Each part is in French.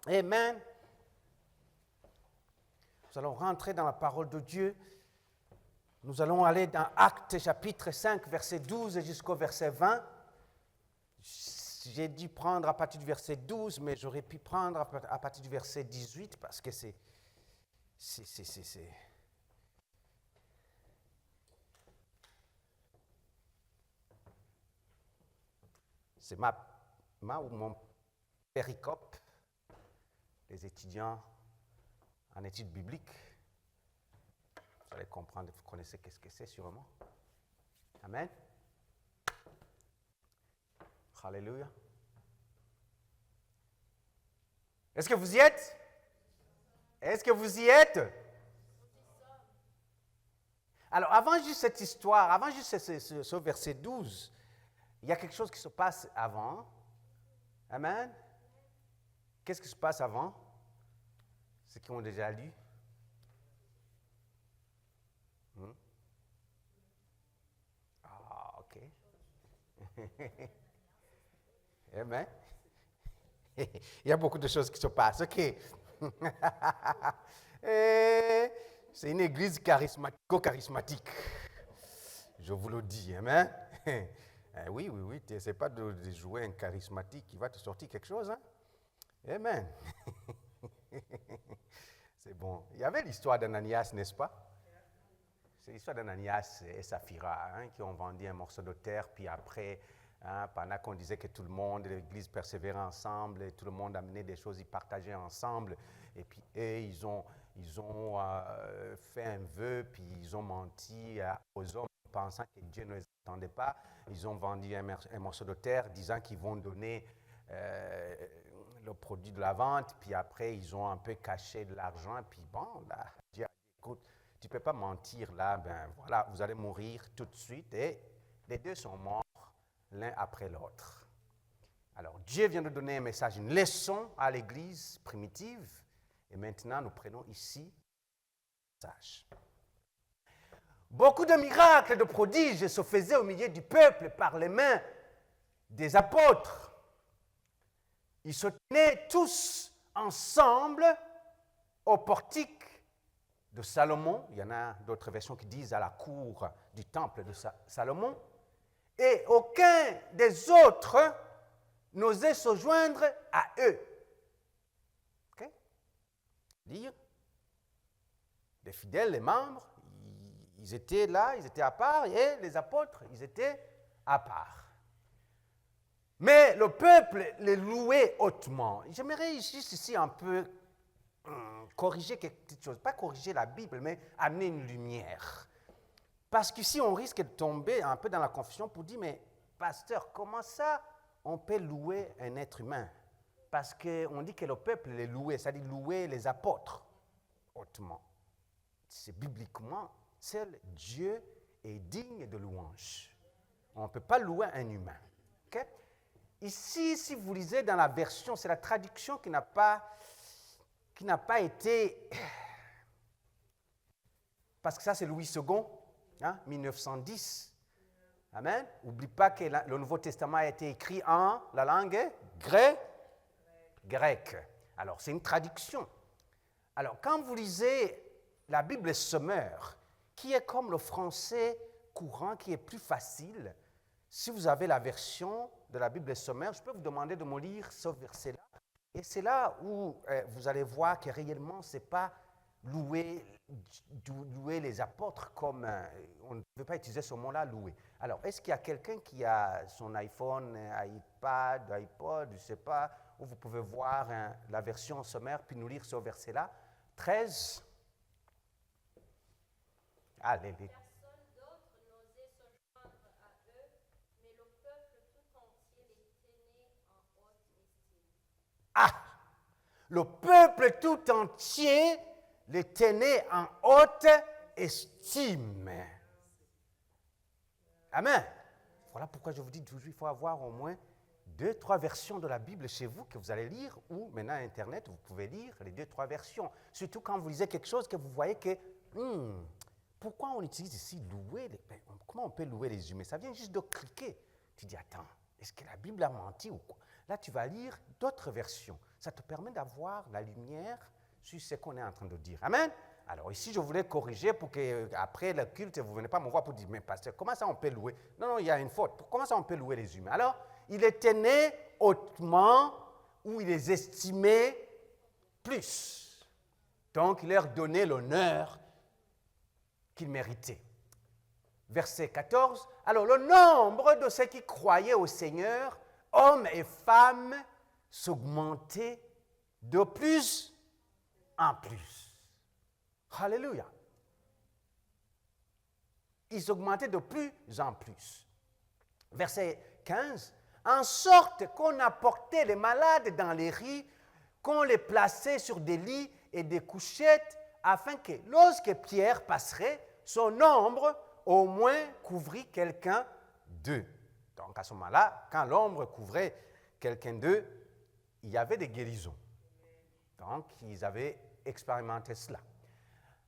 Amen. Nous allons rentrer dans la parole de Dieu. Nous allons aller dans Actes chapitre 5, verset 12 jusqu'au verset 20. J'ai dû prendre à partir du verset 12, mais j'aurais pu prendre à partir du verset 18 parce que c'est ma ou mon péricope, les étudiants en études bibliques. Vous allez comprendre, vous connaissez qu'est-ce que c'est sûrement. Amen. Alléluia. Est-ce que vous y êtes? Est-ce que vous y êtes? Alors, avant juste cette histoire, avant juste ce verset 12, il y a quelque chose qui se passe avant. Amen. Qu'est-ce qui se passe avant? Ceux qui ont déjà lu. Ah, ok. Amen. Il y a beaucoup de choses qui se passent. Ok. C'est une église charismatique. Je vous le dis. Amen. Oui. Tu n'essaies pas de jouer un charismatique qui va te sortir quelque chose. Hein? Amen. C'est bon. Il y avait l'histoire d'Ananias, n'est-ce pas? C'est l'histoire d'Ananias et Saphira qui ont vendu un morceau de terre, puis après, pendant qu'on disait que tout le monde, l'église persévérait ensemble, et tout le monde amenait des choses, ils partageaient ensemble, et puis ils ont fait un vœu, puis ils ont menti aux hommes, pensant que Dieu ne les entendait pas. Ils ont vendu un morceau de terre, disant qu'ils vont donner le produit de la vente, puis après, ils ont un peu caché de l'argent, puis bon, là, Dieu a dit, écoute, tu ne peux pas mentir là, ben voilà, vous allez mourir tout de suite, et les deux sont morts l'un après l'autre. Alors, Dieu vient de donner un message, une leçon à l'Église primitive, et maintenant, nous prenons ici le message. Beaucoup de miracles, de prodiges se faisaient au milieu du peuple par les mains des apôtres. Ils se tenaient tous ensemble au portique de Salomon. Il y en a d'autres versions qui disent à la cour du temple de Salomon. Et aucun des autres n'osait se joindre à eux. Okay? Dire, les fidèles, les membres, ils étaient là, ils étaient à part, et les apôtres, ils étaient à part. Mais le peuple les louait hautement. J'aimerais juste ici un peu corriger quelque chose. Pas corriger la Bible, mais amener une lumière. Parce qu'ici, on risque de tomber un peu dans la confusion pour dire, mais pasteur, comment ça on peut louer un être humain? Parce qu'on dit que le peuple les louait, c'est-à-dire louer les apôtres hautement. C'est bibliquement, seul Dieu est digne de louange. On ne peut pas louer un humain. Okay? Ici, si vous lisez dans la version, c'est la traduction qui n'a pas été... Parce que ça, c'est Louis II, 1910. Amen. N'oublie pas que le Nouveau Testament a été écrit en la langue grecque. Alors, c'est une traduction. Alors, quand vous lisez la Bible Sommaire, qui est comme le français courant, qui est plus facile, si vous avez la version de la Bible Sommaire, je peux vous demander de me lire ce verset-là. Et c'est là où vous allez voir que réellement, ce n'est pas louer les apôtres comme... on ne peut pas utiliser ce mot-là, louer. Alors, est-ce qu'il y a quelqu'un qui a son iPhone, iPad, iPod, je ne sais pas, où vous pouvez voir la version sommaire, puis nous lire ce verset-là? 13. Allez, Personne d'autre n'osait se joindre à eux, mais le peuple tout entier les tenait en haute estime. Ah! Le peuple tout entier les tenait en haute estime. Amen. Voilà pourquoi je vous dis toujours, il faut avoir au moins 2-3 versions de la Bible chez vous que vous allez lire, ou maintenant à Internet, vous pouvez lire les 2-3 versions. Surtout quand vous lisez quelque chose que vous voyez que, pourquoi on utilise ici louer, comment on peut louer les humains? Ça vient juste de cliquer. Tu dis, attends, Est-ce que la Bible a menti ou quoi? Là, tu vas lire d'autres versions. Ça te permet d'avoir la lumière sur ce qu'on est en train de dire. Amen? Alors ici, je voulais corriger pour qu'après le culte, vous ne venez pas me voir pour dire, mais pasteur, comment ça on peut louer? Non, non, il y a une faute. Comment ça on peut louer les humains? Alors, il était né hautement où il les estimait plus. Donc, il leur donnait l'honneur qu'ils méritaient. Verset 14. Alors, le nombre de ceux qui croyaient au Seigneur, hommes et femmes, s'augmentait de plus en plus. Alléluia. Ils s'augmentaient de plus en plus. Verset 15. En sorte qu'on apportait les malades dans les lits, qu'on les plaçait sur des lits et des couchettes, afin que lorsque Pierre passerait, son ombre au moins couvrit quelqu'un d'eux. Donc à ce moment-là, quand l'ombre couvrait quelqu'un d'eux, il y avait des guérisons. Donc ils avaient expérimenté cela.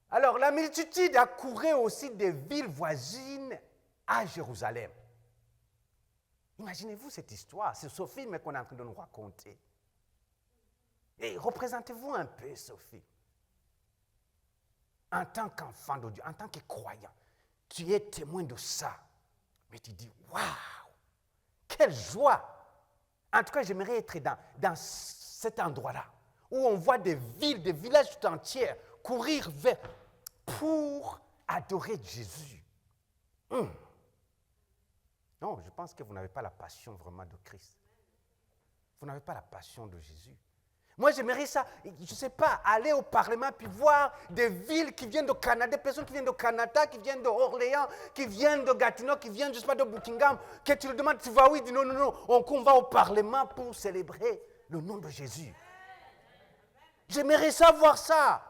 Alors la multitude accourait aussi des villes voisines à Jérusalem. Imaginez-vous cette histoire, c'est ce film qu'on est en train de nous raconter. Et représentez-vous un peu, Sophie. En tant qu'enfant de Dieu, en tant que croyant, tu es témoin de ça. Mais tu dis, waouh, quelle joie! En tout cas, j'aimerais être dans cet endroit-là, où on voit des villes, des villages tout entiers courir vers pour adorer Jésus. Non, je pense que vous n'avez pas la passion vraiment de Christ. Vous n'avez pas la passion de Jésus. Moi, j'aimerais ça, je ne sais pas, aller au Parlement puis voir des villes qui viennent de Canada, des personnes qui viennent de Canada, qui viennent d'Orléans, qui viennent de Gatineau, qui viennent, je ne sais pas, de Buckingham, que tu le demandes, tu vas où? Il dit non, non, non, on va au Parlement pour célébrer le nom de Jésus. J'aimerais savoir ça.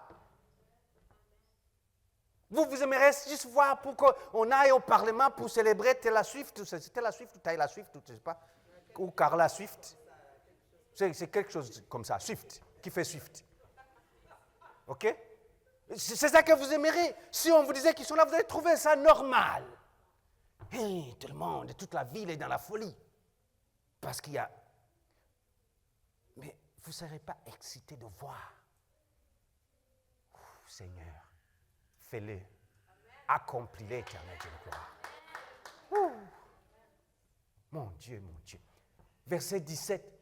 Vous aimeriez juste voir pour qu'on aille au Parlement pour célébrer Taylor Swift, c'est Taylor Swift ou Taylor Swift, je ne sais pas, ou Carla Swift. C'est quelque chose comme ça, Swift, qui fait Swift. OK? C'est ça que vous aimeriez. Si on vous disait qu'ils sont là, vous allez trouver ça normal. Hey, tout le monde, toute la ville est dans la folie. Parce qu'il y a... Mais vous ne serez pas excité de voir. Seigneur, fais-le. Accomplis-le, éternel Dieu de gloire. Mon Dieu, mon Dieu. Verset 17.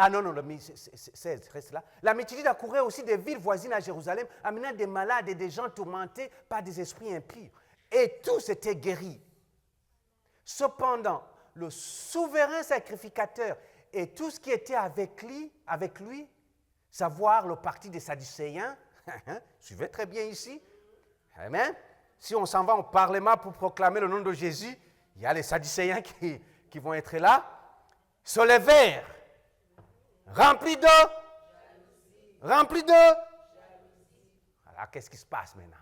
Ah non, non, le 16, reste là. La multitude accourait aussi des villes voisines à Jérusalem, amenant des malades et des gens tourmentés par des esprits impurs. Et tous étaient guéris. Cependant, le souverain sacrificateur et tout ce qui était avec lui, savoir le parti des Sadducéens, suivez très bien ici. Amen. Si on s'en va au Parlement pour proclamer le nom de Jésus, il y a les Sadducéens qui vont être là, se levèrent. Rempli de. Alors, qu'est-ce qui se passe maintenant?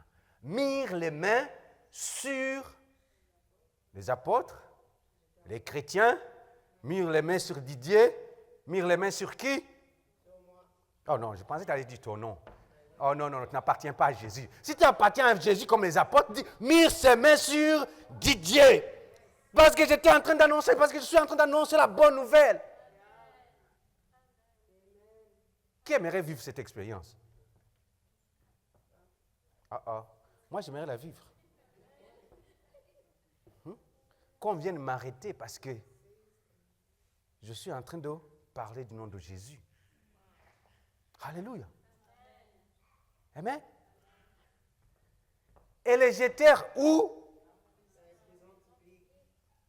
Mirent les mains sur les apôtres, les chrétiens, mirent les mains sur Didier, mirent les mains sur qui? Oh non, je pensais que tu allais dire ton nom. Oh non, non, tu n'appartiens pas à Jésus. Si tu appartiens à Jésus comme les apôtres, dis, mire ses mains sur Didier. Parce que j'étais en train d'annoncer, parce que je suis en train d'annoncer la bonne nouvelle. Qui aimerait vivre cette expérience? Moi, j'aimerais la vivre. Qu'on vienne m'arrêter parce que je suis en train de parler du nom de Jésus. Alléluia. Amen. Et les jetèrent où?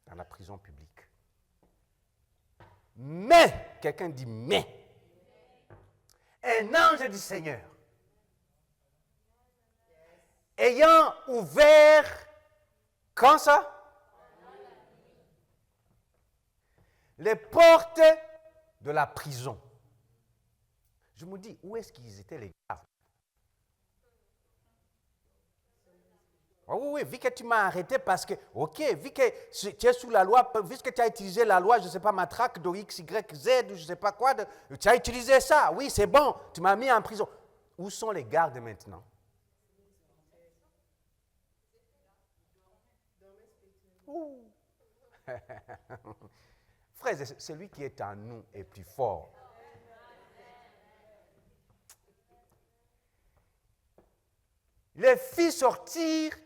Dans la prison publique. Mais, quelqu'un dit mais. Un ange du Seigneur, ayant ouvert, quand ça? Les portes de la prison. Je me dis, où est-ce qu'ils étaient les gardes? Oh oui, vu que tu m'as arrêté parce que, ok, vu que tu es sous la loi, vu que tu as utilisé la loi, je ne sais pas, matraque de X, Y, Z, je ne sais pas quoi, tu as utilisé ça, oui, c'est bon, tu m'as mis en prison. Où sont les gardes maintenant? Frères, celui qui est en nous est plus fort. Les fit sortir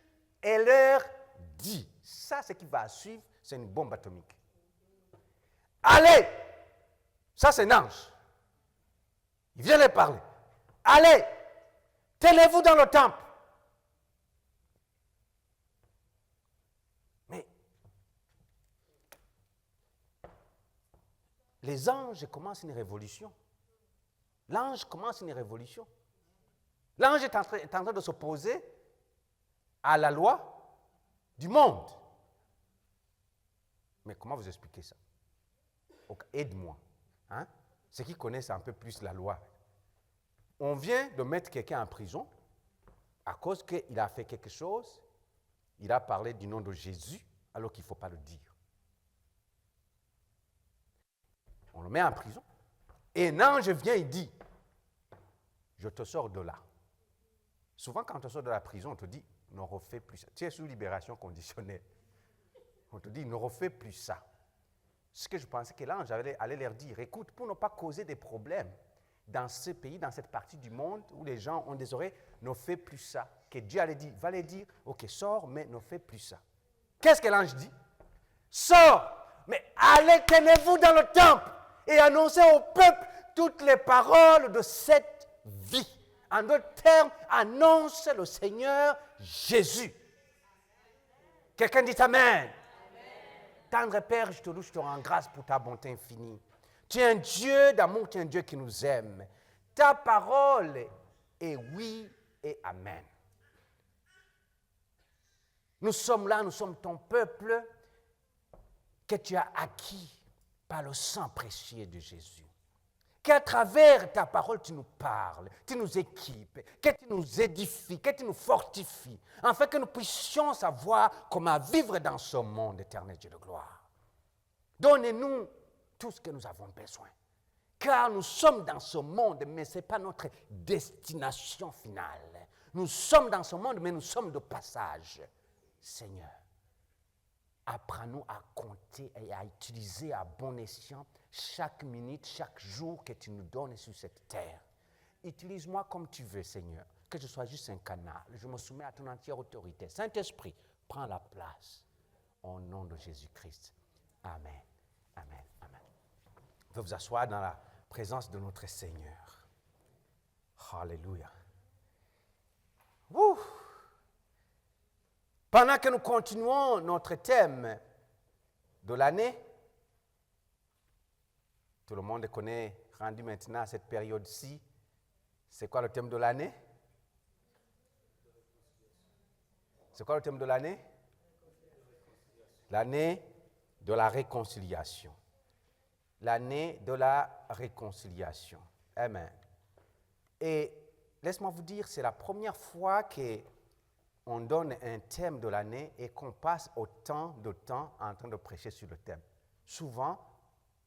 et leur dit. Ça, ce qui va suivre, c'est une bombe atomique. Allez! Ça, c'est un ange. Il vient leur parler. Allez! Tenez-vous dans le temple. Mais les anges commencent une révolution. L'ange commence une révolution. L'ange est en train de s'opposer à la loi du monde. Mais comment vous expliquez ça? Aide-moi. Hein? Ceux qui connaissent un peu plus la loi. On vient de mettre quelqu'un en prison à cause qu'il a fait quelque chose. Il a parlé du nom de Jésus alors qu'il ne faut pas le dire. On le met en prison. Et un ange vient et dit, je te sors de là. Souvent, quand on te sort de la prison, on te dit, ne refais plus ça. Tu es sous libération conditionnelle. On te dit, ne refais plus ça. Ce que je pensais que l'ange allait leur dire, écoute, pour ne pas causer des problèmes dans ce pays, dans cette partie du monde où les gens ont des oreilles, ne fais plus ça. Que Dieu allait dire, va les dire, ok, sors, mais ne fais plus ça. Qu'est-ce que l'ange dit? Sors, mais allez, tenez-vous dans le temple et annoncez au peuple toutes les paroles de cette vie. En d'autres termes, annonce le Seigneur Jésus. Quelqu'un dit Amen. Tendre Père, je te loue, je te rends grâce pour ta bonté infinie. Tu es un Dieu d'amour, tu es un Dieu qui nous aime. Ta parole est oui et Amen. Nous sommes là, nous sommes ton peuple que tu as acquis par le sang précieux de Jésus. Qu'à travers ta parole, tu nous parles, tu nous équipes, que tu nous édifies, que tu nous fortifies, afin que nous puissions savoir comment vivre dans ce monde éternel, Dieu de gloire. Donnez-nous tout ce que nous avons besoin, car nous sommes dans ce monde, mais ce n'est pas notre destination finale. Nous sommes dans ce monde, mais nous sommes de passage. Seigneur, apprends-nous à compter et à utiliser à bon escient chaque minute, chaque jour que tu nous donnes sur cette terre. Utilise-moi comme tu veux, Seigneur, que je sois juste un canal. Je me soumets à ton entière autorité. Saint-Esprit, prends la place au nom de Jésus-Christ. Amen. Amen. Amen. Vous pouvez vous asseoir dans la présence de notre Seigneur. Alléluia. Ouh. Pendant que nous continuons notre thème de l'année, tout le monde connaît, rendu maintenant à cette période-ci, c'est quoi le thème de l'année? C'est quoi le thème de l'année? L'année de la réconciliation. L'année de la réconciliation. Amen. Et laisse-moi vous dire, c'est la première fois qu'on donne un thème de l'année et qu'on passe autant de temps en train de prêcher sur le thème. Souvent,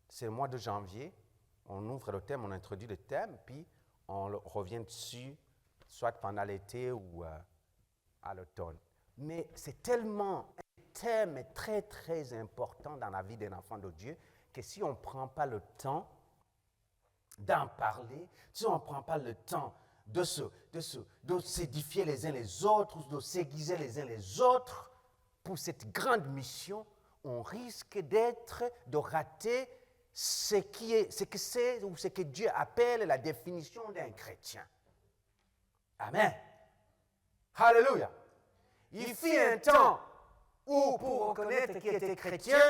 c'est le mois de janvier, on ouvre le thème, on introduit le thème, puis on revient dessus, soit pendant l'été ou à l'automne. Mais c'est tellement un thème très, très important dans la vie d'un enfant de Dieu que si on ne prend pas le temps d'en parler, si on ne prend pas le temps de s'édifier les uns les autres, de s'aiguiser les uns les autres pour cette grande mission, on risque de rater ce que Dieu appelle la définition d'un chrétien. Amen. Alléluia. Il fut un temps où, pour reconnaître qui était chrétien,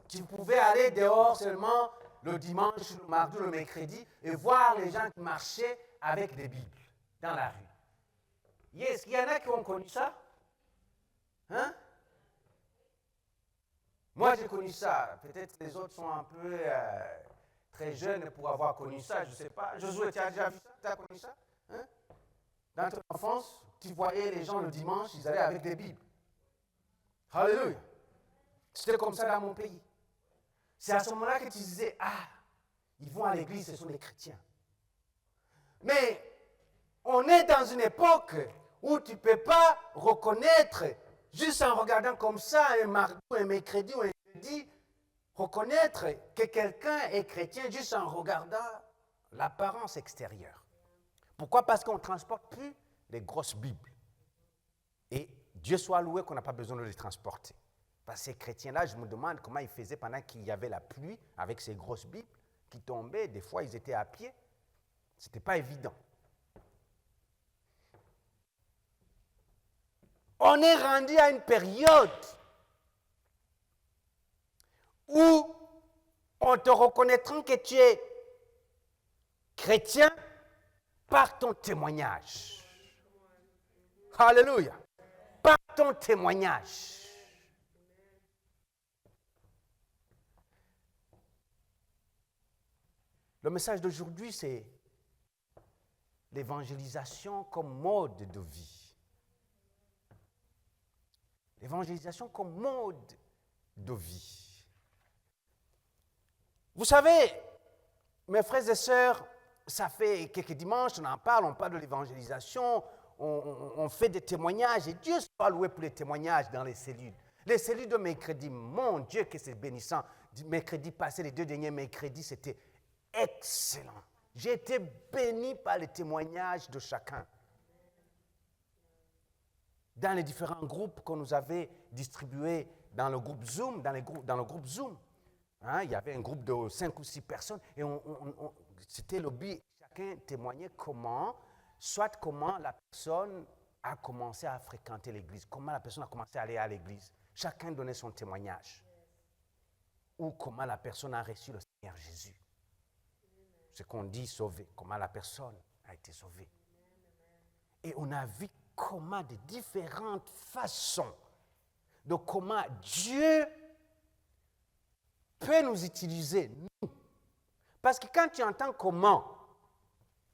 tu pouvais aller dehors seulement le dimanche, le mardi, le mercredi et voir les gens qui marchaient avec des Bibles dans la rue. Est-ce qu'il y en a qui ont connu ça? Hein? Moi, j'ai connu ça. Peut-être les autres sont un peu très jeunes pour avoir connu ça, je ne sais pas. Josué, tu as déjà vu ça? Tu as connu ça? Hein? Dans ton enfance, tu voyais les gens le dimanche, ils allaient avec des Bibles. Alléluia. C'était comme ça dans mon pays. C'est à ce moment-là que tu disais, ils vont à l'église, ce sont des chrétiens. Mais on est dans une époque où tu ne peux pas reconnaître, juste en regardant comme ça, un mardi, un mercredi ou un jeudi, reconnaître que quelqu'un est chrétien juste en regardant l'apparence extérieure. Pourquoi? Parce qu'on ne transporte plus les grosses Bibles. Et Dieu soit loué qu'on n'a pas besoin de les transporter. Parce que ces chrétiens-là, je me demande comment ils faisaient pendant qu'il y avait la pluie avec ces grosses Bibles qui tombaient. Des fois, ils étaient à pied. Ce n'était pas évident. On est rendu à une période où on te reconnaîtra que tu es chrétien par ton témoignage. Alléluia. Par ton témoignage. Le message d'aujourd'hui, c'est l'évangélisation comme mode de vie. L'évangélisation comme mode de vie. Vous savez, mes frères et sœurs, ça fait quelques dimanches, on parle de l'évangélisation, on fait des témoignages, et Dieu soit loué pour les témoignages dans les cellules. Les cellules de mercredi, mon Dieu, que c'est bénissant. Mercredi passé, les 2 derniers mercredis, c'était excellent. J'ai été béni par les témoignages de chacun. Dans les différents groupes qu'on nous avait distribués dans le groupe Zoom, dans le groupe Zoom, il y avait un groupe de 5 ou 6 personnes, et c'était le but, chacun témoignait comment la personne a commencé à fréquenter l'église, comment la personne a commencé à aller à l'église. Chacun donnait son témoignage. Ou comment la personne a reçu le Seigneur Jésus. Ce qu'on dit sauvé, comment la personne a été sauvée. Et on a vu comment de différentes façons, de comment Dieu peut nous utiliser, nous. Parce que quand tu entends comment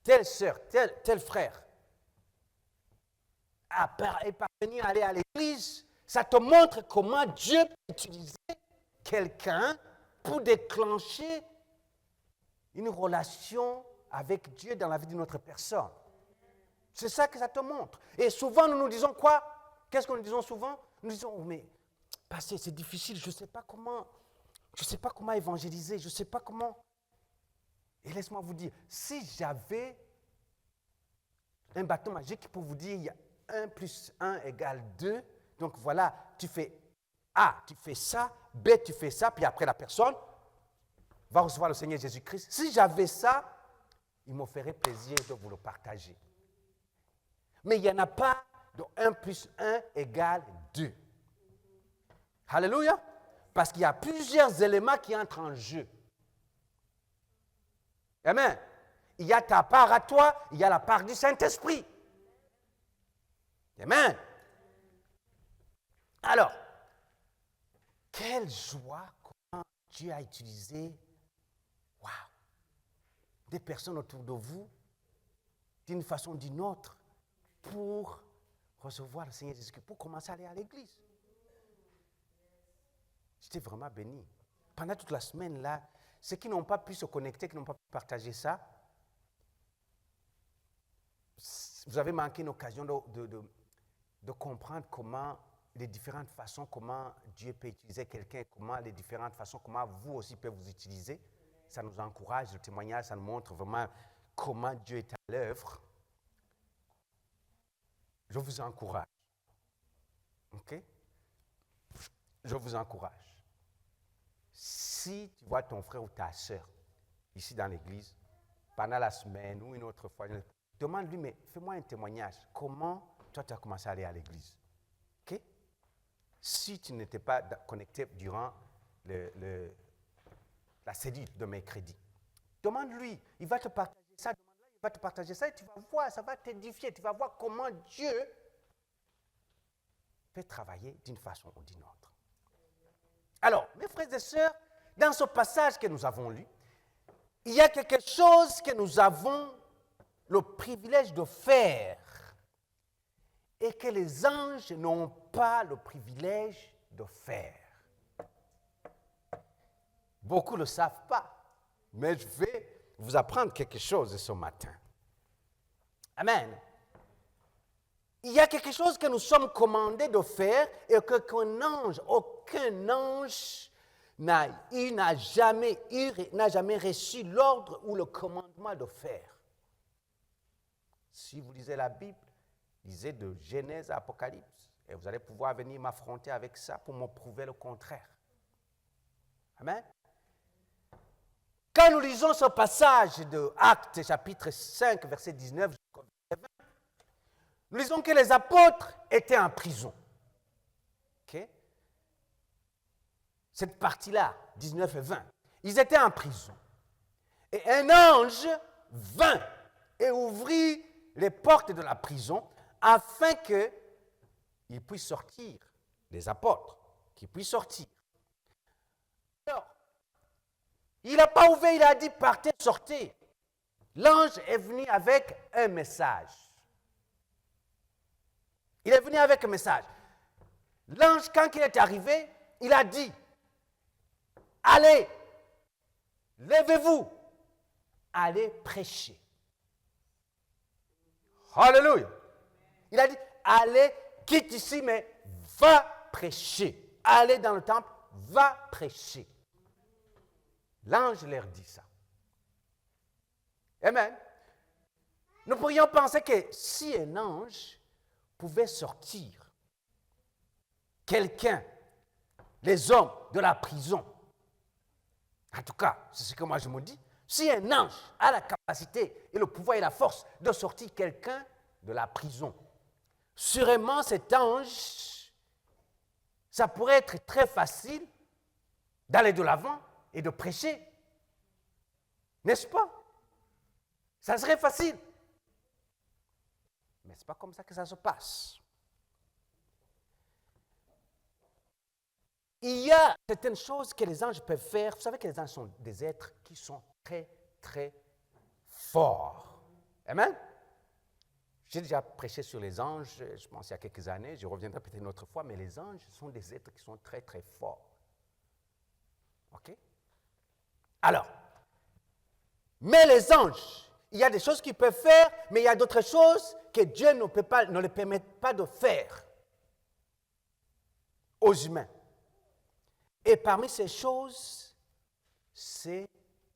telle sœur, tel frère est parvenu à aller à l'église, ça te montre comment Dieu peut utiliser quelqu'un pour déclencher une relation avec Dieu dans la vie d'une autre personne. C'est ça que ça te montre. Et souvent, nous nous disons quoi? Qu'est-ce que nous disons souvent? Nous disons, oh, mais pasteur, c'est difficile, je ne sais pas comment évangéliser, je ne sais pas comment. Et laisse-moi vous dire, si j'avais un bâton magique pour vous dire, il y a 1 plus 1 égale 2, donc voilà, tu fais A, tu fais ça, B, tu fais ça, puis après la personne va recevoir le Seigneur Jésus-Christ. Si j'avais ça, il me ferait plaisir de vous le partager. Mais il n'y en a pas de 1 plus 1 égale 2. Alléluia. Parce qu'il y a plusieurs éléments qui entrent en jeu. Amen. Il y a ta part à toi, il y a la part du Saint-Esprit. Amen. Alors, quelle joie, comment Dieu a utilisé, des personnes autour de vous, d'une façon ou d'une autre, pour recevoir le Seigneur Jésus-Christ, pour commencer à aller à l'église. J'étais vraiment béni. Pendant toute la semaine, là, ceux qui n'ont pas pu se connecter, qui n'ont pas pu partager ça, vous avez manqué une occasion de comprendre comment, les différentes façons, comment Dieu peut utiliser quelqu'un, comment les différentes façons, comment vous aussi pouvez vous utiliser. Ça nous encourage, le témoignage, ça nous montre vraiment comment Dieu est à l'œuvre. Je vous encourage. OK? Je vous encourage. Si tu vois ton frère ou ta soeur ici dans l'église, pendant la semaine ou une autre fois, demande-lui, mais fais-moi un témoignage. Comment toi tu as commencé à aller à l'église? OK? Si tu n'étais pas connecté durant la cellule de mercredi, demande-lui, il va te partager ça, demande-lui, il va te partager ça et tu vas voir, ça va t'édifier, tu vas voir comment Dieu peut travailler d'une façon ou d'une autre. Alors, mes frères et sœurs, dans ce passage que nous avons lu, il y a quelque chose que nous avons le privilège de faire et que les anges n'ont pas le privilège de faire. Beaucoup ne le savent pas, mais je vais vous apprendre quelque chose ce matin. Amen. Il y a quelque chose que nous sommes commandés de faire et aucun ange il n'a jamais reçu l'ordre ou le commandement de faire. Si vous lisez la Bible, lisez de Genèse à Apocalypse, et vous allez pouvoir venir m'affronter avec ça pour me prouver le contraire. Amen. Quand nous lisons ce passage de Actes, chapitre 5, verset 19 jusqu'au verset 20, nous lisons que les apôtres étaient en prison. Okay? Cette partie-là, 19 et 20, ils étaient en prison. Et un ange vint et ouvrit les portes de la prison afin qu'ils puissent sortir, les apôtres, qu'ils puissent sortir. Alors, il n'a pas ouvert, il a dit partez, sortez. L'ange est venu avec un message. Il est venu avec un message. L'ange, quand il est arrivé, il a dit, allez, levez-vous, allez prêcher. Alléluia. Il a dit, allez, quitte ici, mais va prêcher. Allez dans le temple, va prêcher. L'ange leur dit ça. Amen. Nous pourrions penser que si un ange pouvait sortir quelqu'un, les hommes de la prison, en tout cas, c'est ce que moi je me dis, si un ange a la capacité et le pouvoir et la force de sortir quelqu'un de la prison, sûrement cet ange, ça pourrait être très facile d'aller de l'avant et de prêcher. N'est-ce pas? Ça serait facile. Mais ce n'est pas comme ça que ça se passe. Il y a certaines choses que les anges peuvent faire. Vous savez que les anges sont des êtres qui sont très, très forts. Amen? J'ai déjà prêché sur les anges, je pense il y a quelques années, je reviendrai peut-être une autre fois, mais les anges sont des êtres qui sont très, très forts. OK? Alors, mais les anges, il y a des choses qu'ils peuvent faire, mais il y a d'autres choses que Dieu ne les permet pas de faire aux humains. Et parmi ces choses, c'est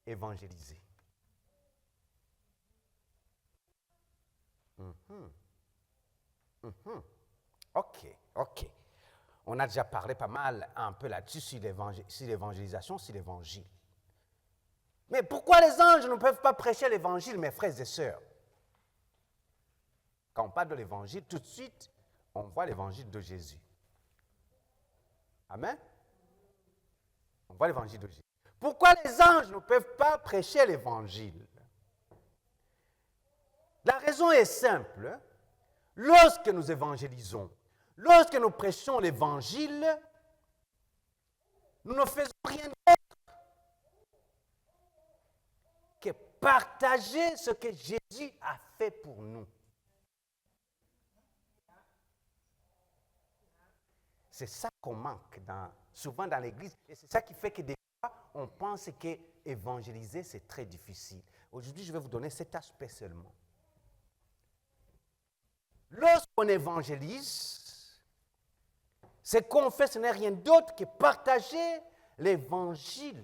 évangéliser. OK. On a déjà parlé pas mal un peu là-dessus sur l'évangélisation, sur l'évangile. Mais pourquoi les anges ne peuvent pas prêcher l'évangile, mes frères et sœurs? Quand on parle de l'évangile, tout de suite, on voit l'évangile de Jésus. Amen? On voit l'évangile de Jésus. Pourquoi les anges ne peuvent pas prêcher l'évangile? La raison est simple. Lorsque nous évangélisons, lorsque nous prêchons l'évangile, nous ne faisons rien d'autre que partager ce que Jésus a fait pour nous. C'est ça qu'on manque souvent dans l'Église. Et c'est ça qui fait que des fois, on pense que évangéliser, c'est très difficile. Aujourd'hui, je vais vous donner cet aspect seulement. Lorsqu'on évangélise, ce qu'on fait, ce n'est rien d'autre que partager l'évangile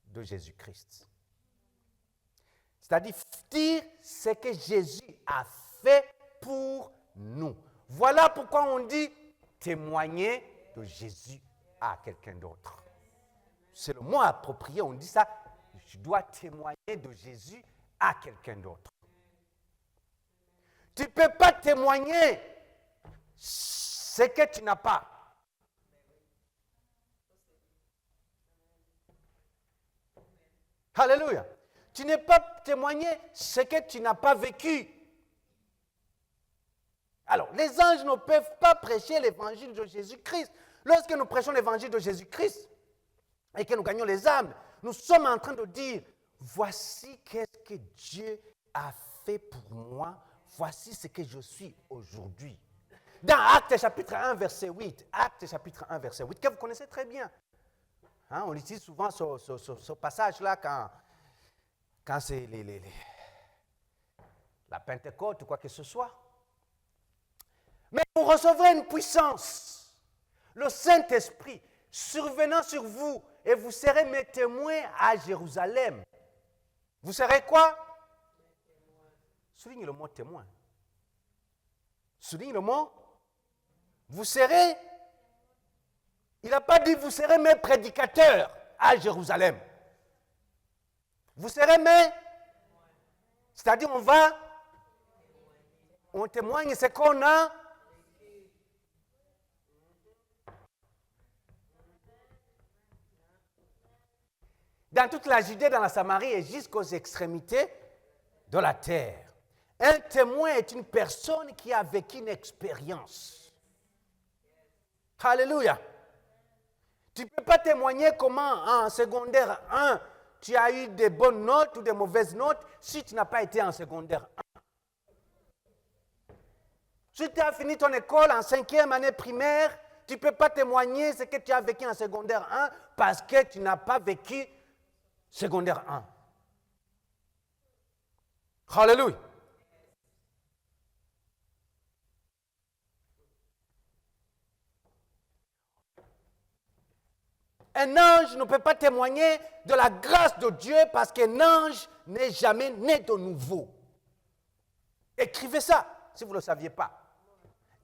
de Jésus-Christ. C'est-à-dire dire ce que Jésus a fait pour nous. Voilà pourquoi on dit témoigner de Jésus à quelqu'un d'autre. C'est le mot approprié, on dit ça, je dois témoigner de Jésus à quelqu'un d'autre. Tu ne peux pas témoigner ce que tu n'as pas. Alléluia. Tu ne peux pas témoigner ce que tu n'as pas vécu. Alors, les anges ne peuvent pas prêcher l'évangile de Jésus-Christ. Lorsque nous prêchons l'évangile de Jésus-Christ et que nous gagnons les âmes, nous sommes en train de dire, voici qu'est-ce que Dieu a fait pour moi, voici ce que je suis aujourd'hui. Dans Actes chapitre 1, verset 8, Actes chapitre 1, verset 8, que vous connaissez très bien. Hein, on utilise souvent ce passage-là quand c'est la Pentecôte ou quoi que ce soit. Mais vous recevrez une puissance. Le Saint-Esprit survenant sur vous, et vous serez mes témoins à Jérusalem. Vous serez quoi? Souligne le mot témoin. Souligne le mot. Vous serez. Il n'a pas dit vous serez mes prédicateurs à Jérusalem. Vous serez mes. C'est-à-dire on témoigne ce qu'on a. Dans toute la Judée, dans la Samarie et jusqu'aux extrémités de la terre. Un témoin est une personne qui a vécu une expérience. Alléluia. Tu ne peux pas témoigner comment en secondaire 1, tu as eu des bonnes notes ou des mauvaises notes si tu n'as pas été en secondaire 1. Si tu as fini ton école en 5e année primaire, tu ne peux pas témoigner ce que tu as vécu en secondaire 1 parce que tu n'as pas vécu secondaire 1. Alléluia. Un ange ne peut pas témoigner de la grâce de Dieu parce qu'un ange n'est jamais né de nouveau. Écrivez ça, si vous ne le saviez pas.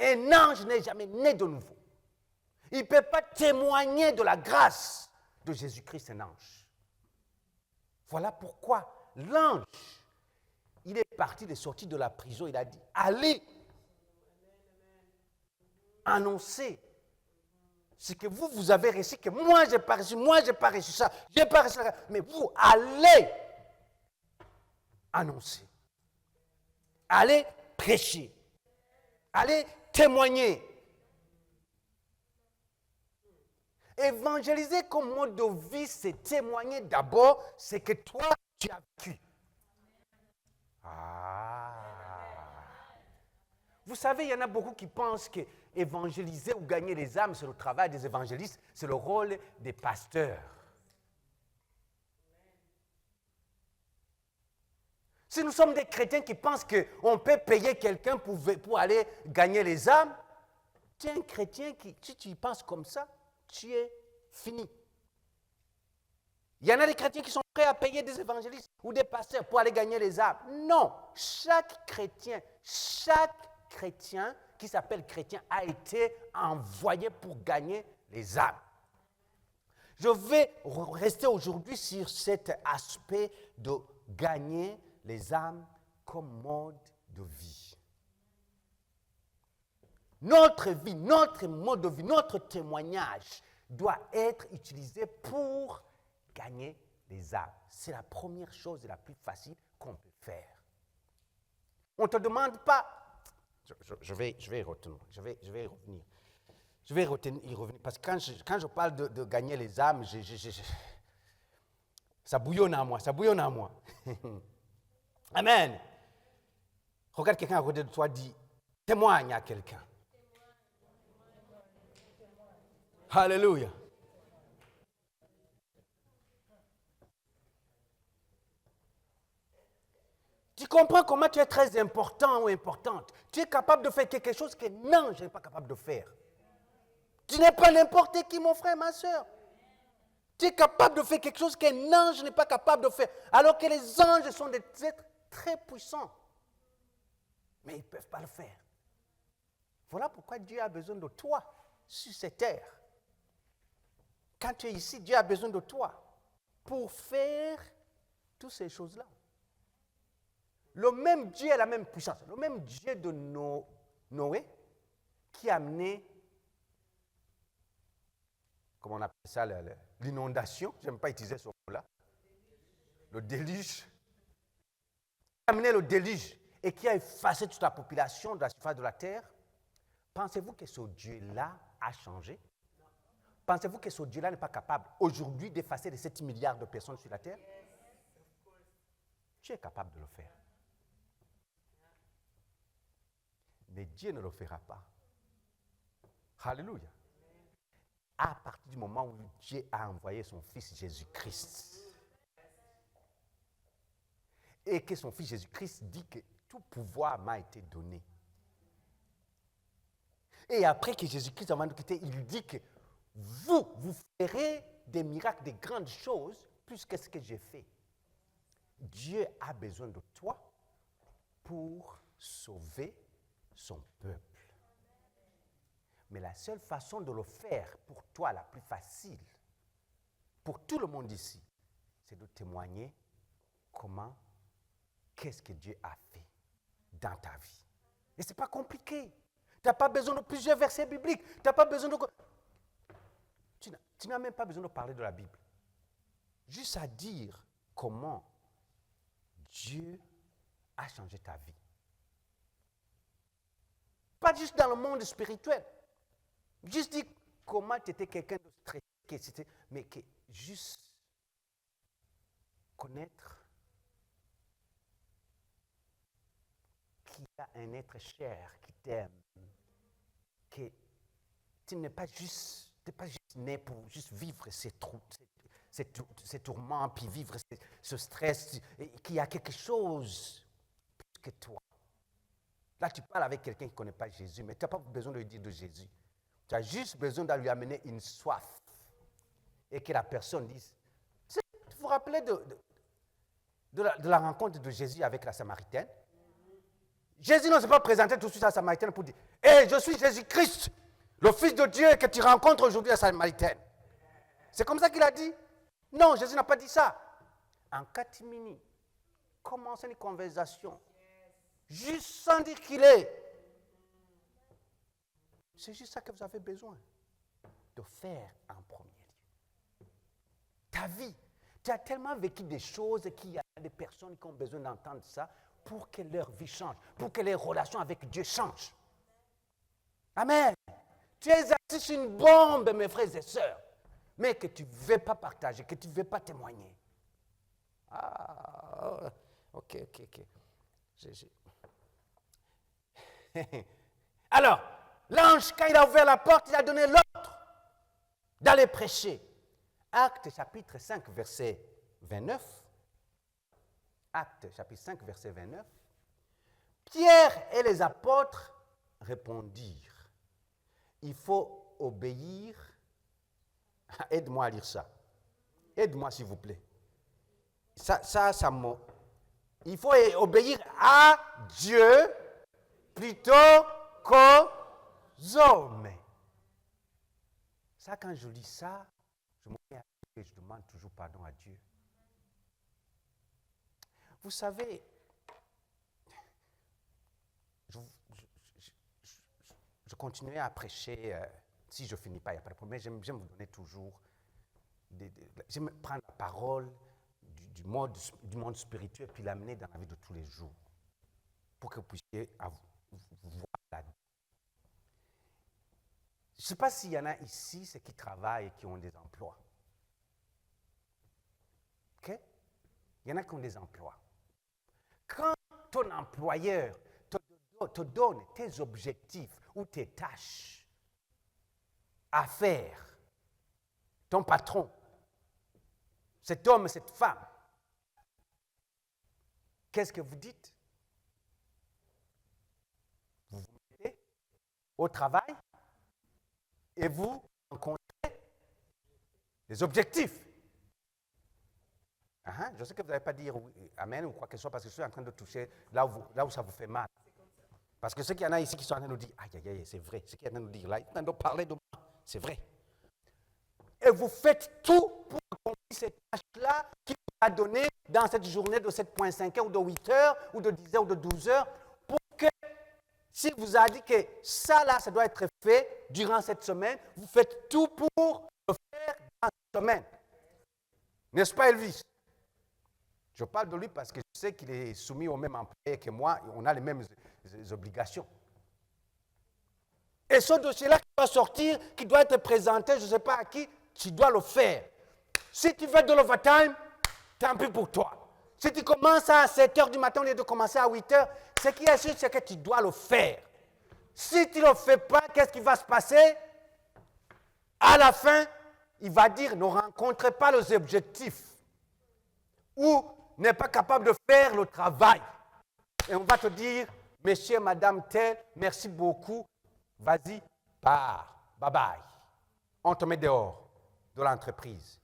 Un ange n'est jamais né de nouveau. Il ne peut pas témoigner de la grâce de Jésus-Christ, un ange. Voilà pourquoi l'ange, il est parti, il est sorti de la prison, il a dit, allez annoncer ce que vous avez reçu, que moi, je n'ai pas reçu ça, je n'ai pas reçu ça, mais vous, allez annoncer, allez prêcher, allez témoigner. Évangéliser comme mode de vie, c'est témoigner d'abord ce que toi, tu as vécu. Vous savez, il y en a beaucoup qui pensent que évangéliser ou gagner les âmes, c'est le travail des évangélistes, c'est le rôle des pasteurs. Si nous sommes des chrétiens qui pensent qu'on peut payer quelqu'un pour aller gagner les âmes, tu es un chrétien qui, si tu y penses comme ça, tu es fini. Il y en a des chrétiens qui sont prêts à payer des évangélistes ou des pasteurs pour aller gagner les âmes. Non, chaque chrétien qui s'appelle chrétien a été envoyé pour gagner les âmes. Je vais rester aujourd'hui sur cet aspect de gagner les âmes comme mode de vie. Notre vie, notre mode de vie, notre témoignage doit être utilisé pour gagner les âmes. C'est la première chose et la plus facile qu'on peut faire. On ne te demande pas. Je vais y revenir. Je vais y revenir. Parce que quand je parle de gagner les âmes, ça bouillonne en moi. Amen. Regarde quelqu'un à côté de toi, dit, témoigne à quelqu'un. Alléluia. Tu comprends comment tu es très important ou importante. Tu es capable de faire quelque chose que non, je n'ai pas capable de faire. Tu n'es pas n'importe qui, mon frère, ma soeur. Tu es capable de faire quelque chose qu'un ange n'est pas capable de faire. Alors que les anges sont des êtres très puissants. Mais ils ne peuvent pas le faire. Voilà pourquoi Dieu a besoin de toi sur cette terre. Quand tu es ici, Dieu a besoin de toi pour faire toutes ces choses-là. Le même Dieu a la même puissance. Le même Dieu de Noé qui a amené, comment on appelle ça, l'inondation. Je n'aime pas utiliser ce mot-là. Le déluge. Qui a amené le déluge et qui a effacé toute la population de la surface de la terre. Pensez-vous que ce Dieu-là a changé? Pensez-vous que ce Dieu-là n'est pas capable aujourd'hui d'effacer les 7 milliards de personnes sur la terre? Tu es capable de le faire. Mais Dieu ne le fera pas. Alléluia. À partir du moment où Dieu a envoyé son Fils Jésus-Christ, et que son Fils Jésus-Christ dit que tout pouvoir m'a été donné. Et après que Jésus-Christ, avant de quitter, il dit que vous ferez des miracles, des grandes choses, plus que ce que j'ai fait. Dieu a besoin de toi pour sauver son peuple. Mais la seule façon de le faire pour toi, la plus facile, pour tout le monde ici, c'est de témoigner qu'est-ce que Dieu a fait dans ta vie. Et ce n'est pas compliqué. Tu n'as pas besoin de plusieurs versets bibliques. Tu n'as pas besoin de... Tu n'as même pas besoin de parler de la Bible. Juste à dire comment Dieu a changé ta vie. Pas juste dans le monde spirituel. Juste dire comment tu étais quelqu'un de stressé, mais que juste connaître qu'il y a un être cher qui t'aime, que tu n'es pas juste né pour juste vivre ces tourments, puis vivre ce stress, et qu'il y a quelque chose plus que toi. Là, tu parles avec quelqu'un qui ne connaît pas Jésus, mais tu n'as pas besoin de lui dire de Jésus. Tu as juste besoin de lui amener une soif. Et que la personne dise, vous vous rappelez de la rencontre de Jésus avec la Samaritaine? Jésus ne s'est pas présenté tout de suite à la Samaritaine pour dire, « Hé, je suis Jésus-Christ, le Fils de Dieu que tu rencontres aujourd'hui à la Samaritaine. » C'est comme ça qu'il a dit? Non, Jésus n'a pas dit ça. En catimini, commence une conversation, juste sans dire qu'il est. C'est juste ça que vous avez besoin de faire en premier lieu. Ta vie, tu as tellement vécu des choses qu'il y a des personnes qui ont besoin d'entendre ça pour que leur vie change, pour que les relations avec Dieu changent. Amen. Tu es assis sur une bombe, mes frères et sœurs, mais que tu ne veux pas partager, que tu ne veux pas témoigner. Ah, ok. Alors, l'ange, quand il a ouvert la porte, il a donné l'ordre d'aller prêcher. Actes chapitre 5, verset 29. Actes chapitre 5, verset 29. Pierre et les apôtres répondirent, il faut obéir. Aide-moi à lire ça. Aide-moi s'il vous plaît. Ça me... Il faut obéir à Dieu plutôt qu'aux hommes. Ça, quand je lis ça, je me dis et je demande toujours pardon à Dieu. Vous savez, je continuerai à prêcher, si je ne finis pas, il n'y a pas de problème, mais j'aime vous donner toujours, j'aime prendre la parole du monde spirituel puis l'amener dans la vie de tous les jours, pour que vous puissiez voir la vie. Je ne sais pas s'il y en a ici, ceux qui travaillent et qui ont des emplois. OK? Il y en a qui ont des emplois. Quand ton employeur te donne tes objectifs ou tes tâches à faire, ton patron, cet homme, cette femme, qu'est-ce que vous dites? Vous vous mettez au travail et vous rencontrez les objectifs. Je sais que vous n'allez pas dire oui, amen ou quoi que ce soit parce que je suis en train de toucher là où ça vous fait mal. Parce que ceux qu'il y en a ici qui sont en train de nous dire, aïe, c'est vrai. Ceux qui sont en train de nous dire, là, ils sont en train de parler de moi, c'est vrai. Et vous faites tout pour accomplir cette tâche-là qui vous a donné dans cette journée de 7,5 heures ou de 8 heures ou de 10 heures ou de 12 heures pour que, si vous a dit que ça doit être fait durant cette semaine, vous faites tout pour le faire dans cette semaine. N'est-ce pas, Elvis? Je parle de lui parce que je sais qu'il est soumis au même employé que moi, et on a les mêmes obligations. Et ce dossier-là qui doit sortir, qui doit être présenté, je ne sais pas à qui, tu dois le faire. Si tu fais de l'overtime, tant pis pour toi. Si tu commences à 7 heures du matin au lieu de commencer à 8 heures, ce qui est sûr, c'est que tu dois le faire. Si tu ne le fais pas, qu'est-ce qui va se passer? À la fin, il va dire, ne rencontrez pas les objectifs. Ou n'est pas capable de faire le travail. Et on va te dire, monsieur, madame, tel, merci beaucoup, vas-y, pars, bye bye. on te met dehors de l'entreprise.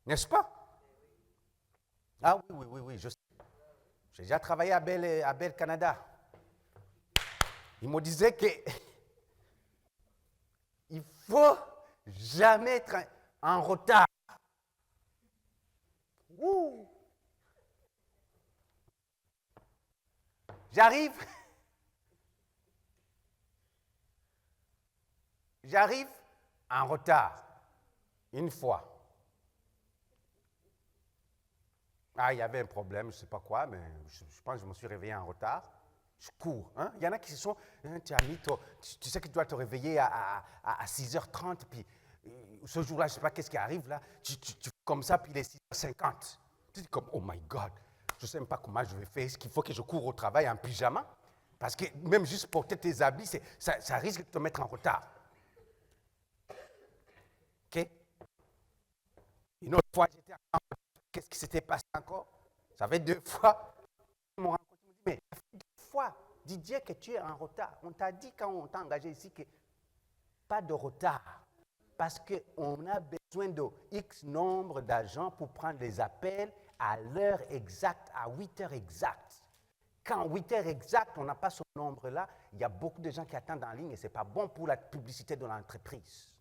N'est-ce pas? Ah oui, je sais. J'ai déjà travaillé à Bell Canada. Il me disait que il faut jamais être en retard. Ouh. J'arrive en retard une fois. Ah, il y avait un problème, je ne sais pas quoi, mais je pense que je me suis réveillé en retard. Je cours. Hein? Il y en a qui se sont... Hein, tu sais que tu dois te réveiller à 6h30, puis ce jour-là, je ne sais pas qu'est-ce qui arrive là. Tu comme ça, puis il est 6h50. Tu dis comme, oh my God, je ne sais même pas comment je vais faire. Est-ce qu'il faut que je cours au travail en pyjama? Parce que même juste porter tes habits, ça risque de te mettre en retard. OK? Une autre fois, j'étais en retard. Qu'est-ce qui s'était passé encore? Ça fait 2 fois. Ils m'ont rencontré, ils m'ont dit, mais ça fait 2 fois, Didier, que tu es en retard. On t'a dit quand on t'a engagé ici que pas de retard. Parce qu'on a besoin de X nombre d'agents pour prendre les appels à l'heure exacte, à 8 heures exactes. Quand 8 heures exactes, on n'a pas ce nombre-là, il y a beaucoup de gens qui attendent en ligne et ce n'est pas bon pour la publicité de l'entreprise.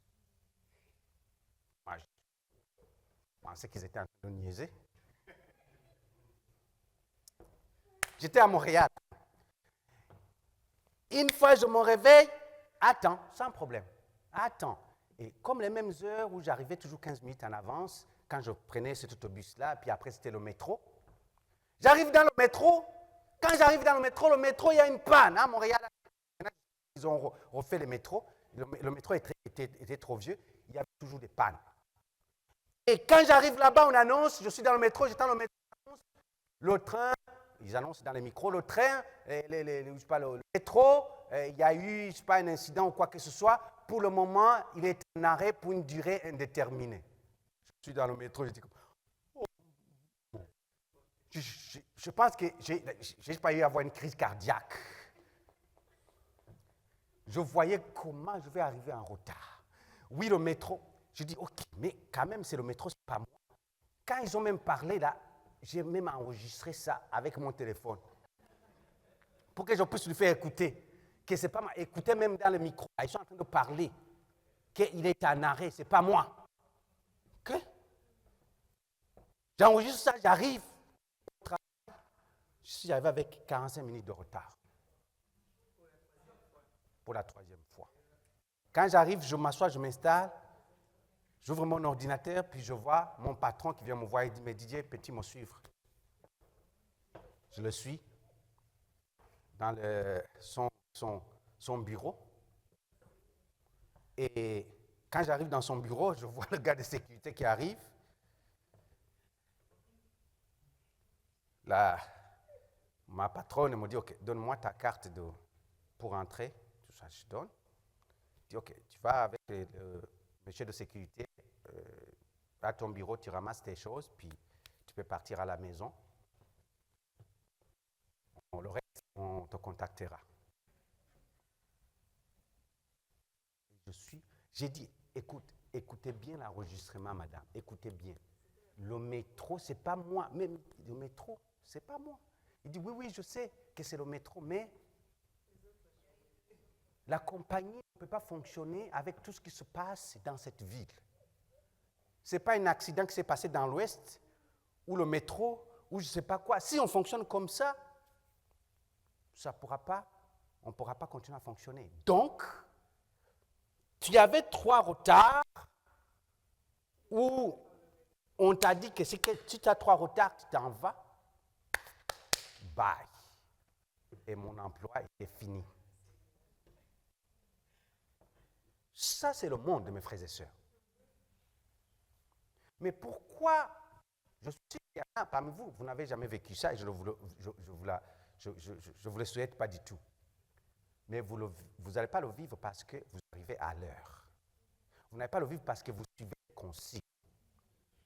Moi, je pensais qu'ils étaient en train de niaiser. J'étais à Montréal. Une fois je me réveille, attends, sans problème. Attends. Et comme les mêmes heures où j'arrivais toujours 15 minutes en avance, quand je prenais cet autobus-là, puis après c'était le métro. J'arrive dans le métro. Quand j'arrive dans le métro, il y a une panne. À Montréal, ils ont refait le métro. Le métro était trop vieux. Il y avait toujours des pannes. Et quand j'arrive là-bas, on annonce, je suis dans le métro, j'étais dans le métro, le train, ils annoncent dans les micros, le train, je sais pas, le métro, il y a eu, je sais pas, un incident ou quoi que ce soit. Pour le moment, il est en arrêt pour une durée indéterminée. Je suis dans le métro, je dis comme, oh. Je pense que j'ai pas eu à avoir une crise cardiaque. Je voyais comment je vais arriver en retard. Oui, le métro. Je dis, OK, mais quand même, c'est le métro, c'est pas moi. Quand ils ont même parlé là, j'ai même enregistré ça avec mon téléphone. Pour que je puisse lui faire écouter. Que c'est pas moi. Écoutez même dans le micro. Ils sont en train de parler. Qu'il est en arrêt, c'est pas moi. OK? J'enregistre ça, j'arrive. Je suis arrivé avec 45 minutes de retard. Pour la 3e fois. Quand j'arrive, je m'assois, je m'installe. J'ouvre mon ordinateur, puis je vois mon patron qui vient me voir et dit, mais Didier, peux-tu me suivre? Je le suis dans son bureau. Et quand j'arrive dans son bureau, je vois le gars de sécurité qui arrive. Ma patronne me dit, OK, donne-moi ta carte pour entrer. Tout ça, je donne. Je dis, OK, tu vas avec le monsieur de sécurité à ton bureau, tu ramasses tes choses, puis tu peux partir à la maison. Le reste, on te contactera. J'ai dit, écoutez bien l'enregistrement, madame, écoutez bien. Le métro, c'est pas moi. Même le métro, c'est pas moi. Il dit, oui, je sais que c'est le métro, mais la compagnie ne peut pas fonctionner avec tout ce qui se passe dans cette ville. Ce n'est pas un accident qui s'est passé dans l'Ouest, ou le métro, ou je ne sais pas quoi. Si on fonctionne comme ça, on ne pourra pas continuer à fonctionner. Donc, tu y avais 3 retards où on t'a dit que si tu as 3 retards, tu t'en vas. Bye. Et mon emploi est fini. Ça, c'est le monde de mes frères et sœurs. Mais pourquoi, je suis sûr qu'il y en a parmi vous, vous n'avez jamais vécu ça et je ne vous le souhaite pas du tout. Mais vous n'allez pas le vivre parce que vous arrivez à l'heure. Vous n'allez pas le vivre parce que vous suivez les consignes.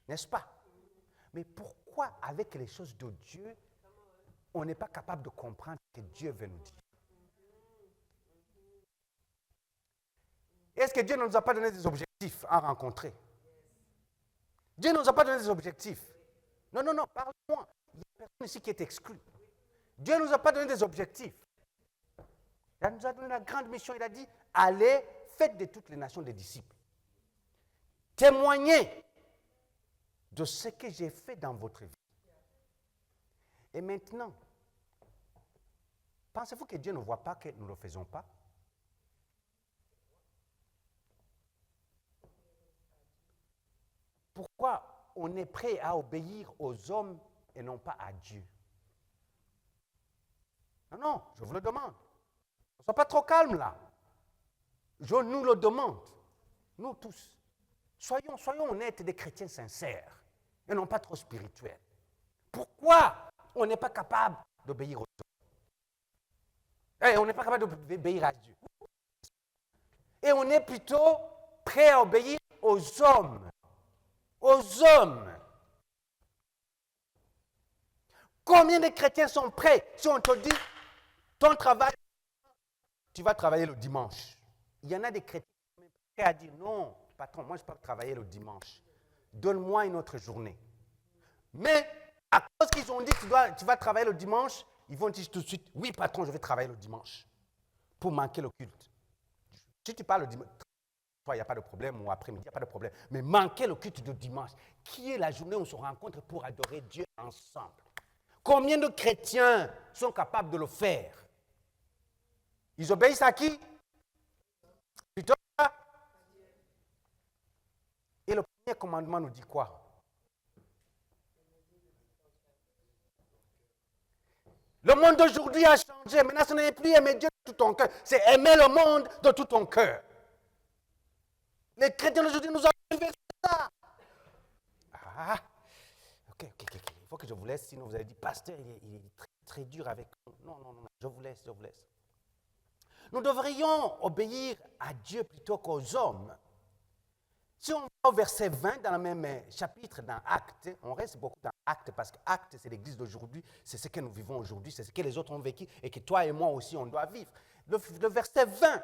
N'est-ce pas? Mais pourquoi, avec les choses de Dieu, on n'est pas capable de comprendre ce que Dieu veut nous dire? Est-ce que Dieu ne nous a pas donné des objectifs? à rencontrer. Dieu ne nous a pas donné des objectifs. Non, parle-moi. Il n'y a personne ici qui est exclu. Dieu ne nous a pas donné des objectifs. Il nous a donné la grande mission. Il a dit, allez, faites de toutes les nations des disciples. Témoignez de ce que j'ai fait dans votre vie. Et maintenant, pensez-vous que Dieu ne voit pas que nous ne le faisons pas? Pourquoi on est prêt à obéir aux hommes et non pas à Dieu? Non, je vous le demande. Ne sois pas trop calme là. Je nous le demande. Nous tous. Soyons honnêtes, des chrétiens sincères et non pas trop spirituels. Pourquoi on n'est pas capable d'obéir aux hommes? Et on n'est pas capable d'obéir à Dieu. Et on est plutôt prêt à obéir aux hommes. Aux hommes. Combien de chrétiens sont prêts si on te dit ton travail, tu vas travailler le dimanche? Il y en a des chrétiens qui sont prêts à dire non, patron, moi je ne peux pas travailler le dimanche. Donne-moi une autre journée. Mais à cause qu'ils ont dit que tu vas travailler le dimanche, ils vont dire tout de suite oui, patron, je vais travailler le dimanche pour manquer le culte. Si tu parles le dimanche, il n'y a pas de problème, ou après-midi, il n'y a pas de problème. Mais manquer le culte de dimanche, qui est la journée où on se rencontre pour adorer Dieu ensemble? Combien de chrétiens sont capables de le faire? Ils obéissent à qui? Plutôt à... Et le premier commandement nous dit quoi? Le monde d'aujourd'hui a changé. Maintenant, ce n'est plus aimer Dieu de tout ton cœur. C'est aimer le monde de tout ton cœur. Les chrétiens d'aujourd'hui nous ont fait ça. Ah, ok. Il faut que je vous laisse, sinon vous avez dit, pasteur, il est très, très dur avec nous. Non, je vous laisse. Nous devrions obéir à Dieu plutôt qu'aux hommes. Si on va au verset 20 dans le même chapitre, dans Actes, on reste beaucoup dans Actes parce que Actes, c'est l'église d'aujourd'hui, c'est ce que nous vivons aujourd'hui, c'est ce que les autres ont vécu et que toi et moi aussi, on doit vivre. Le verset 20,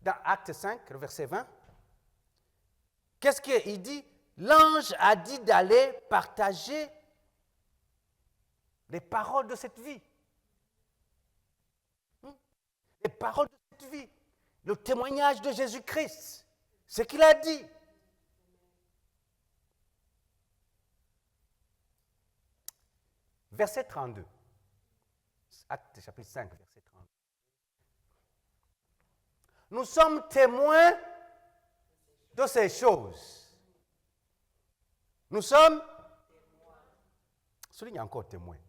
dans Acte 5, le verset 20, qu'est-ce qu'il dit? L'ange a dit d'aller partager les paroles de cette vie. Les paroles de cette vie. Le témoignage de Jésus-Christ. Ce qu'il a dit. Verset 32. Acte chapitre 5, verset 32. Nous sommes témoins de ces choses. Nous sommes, souligne encore témoins.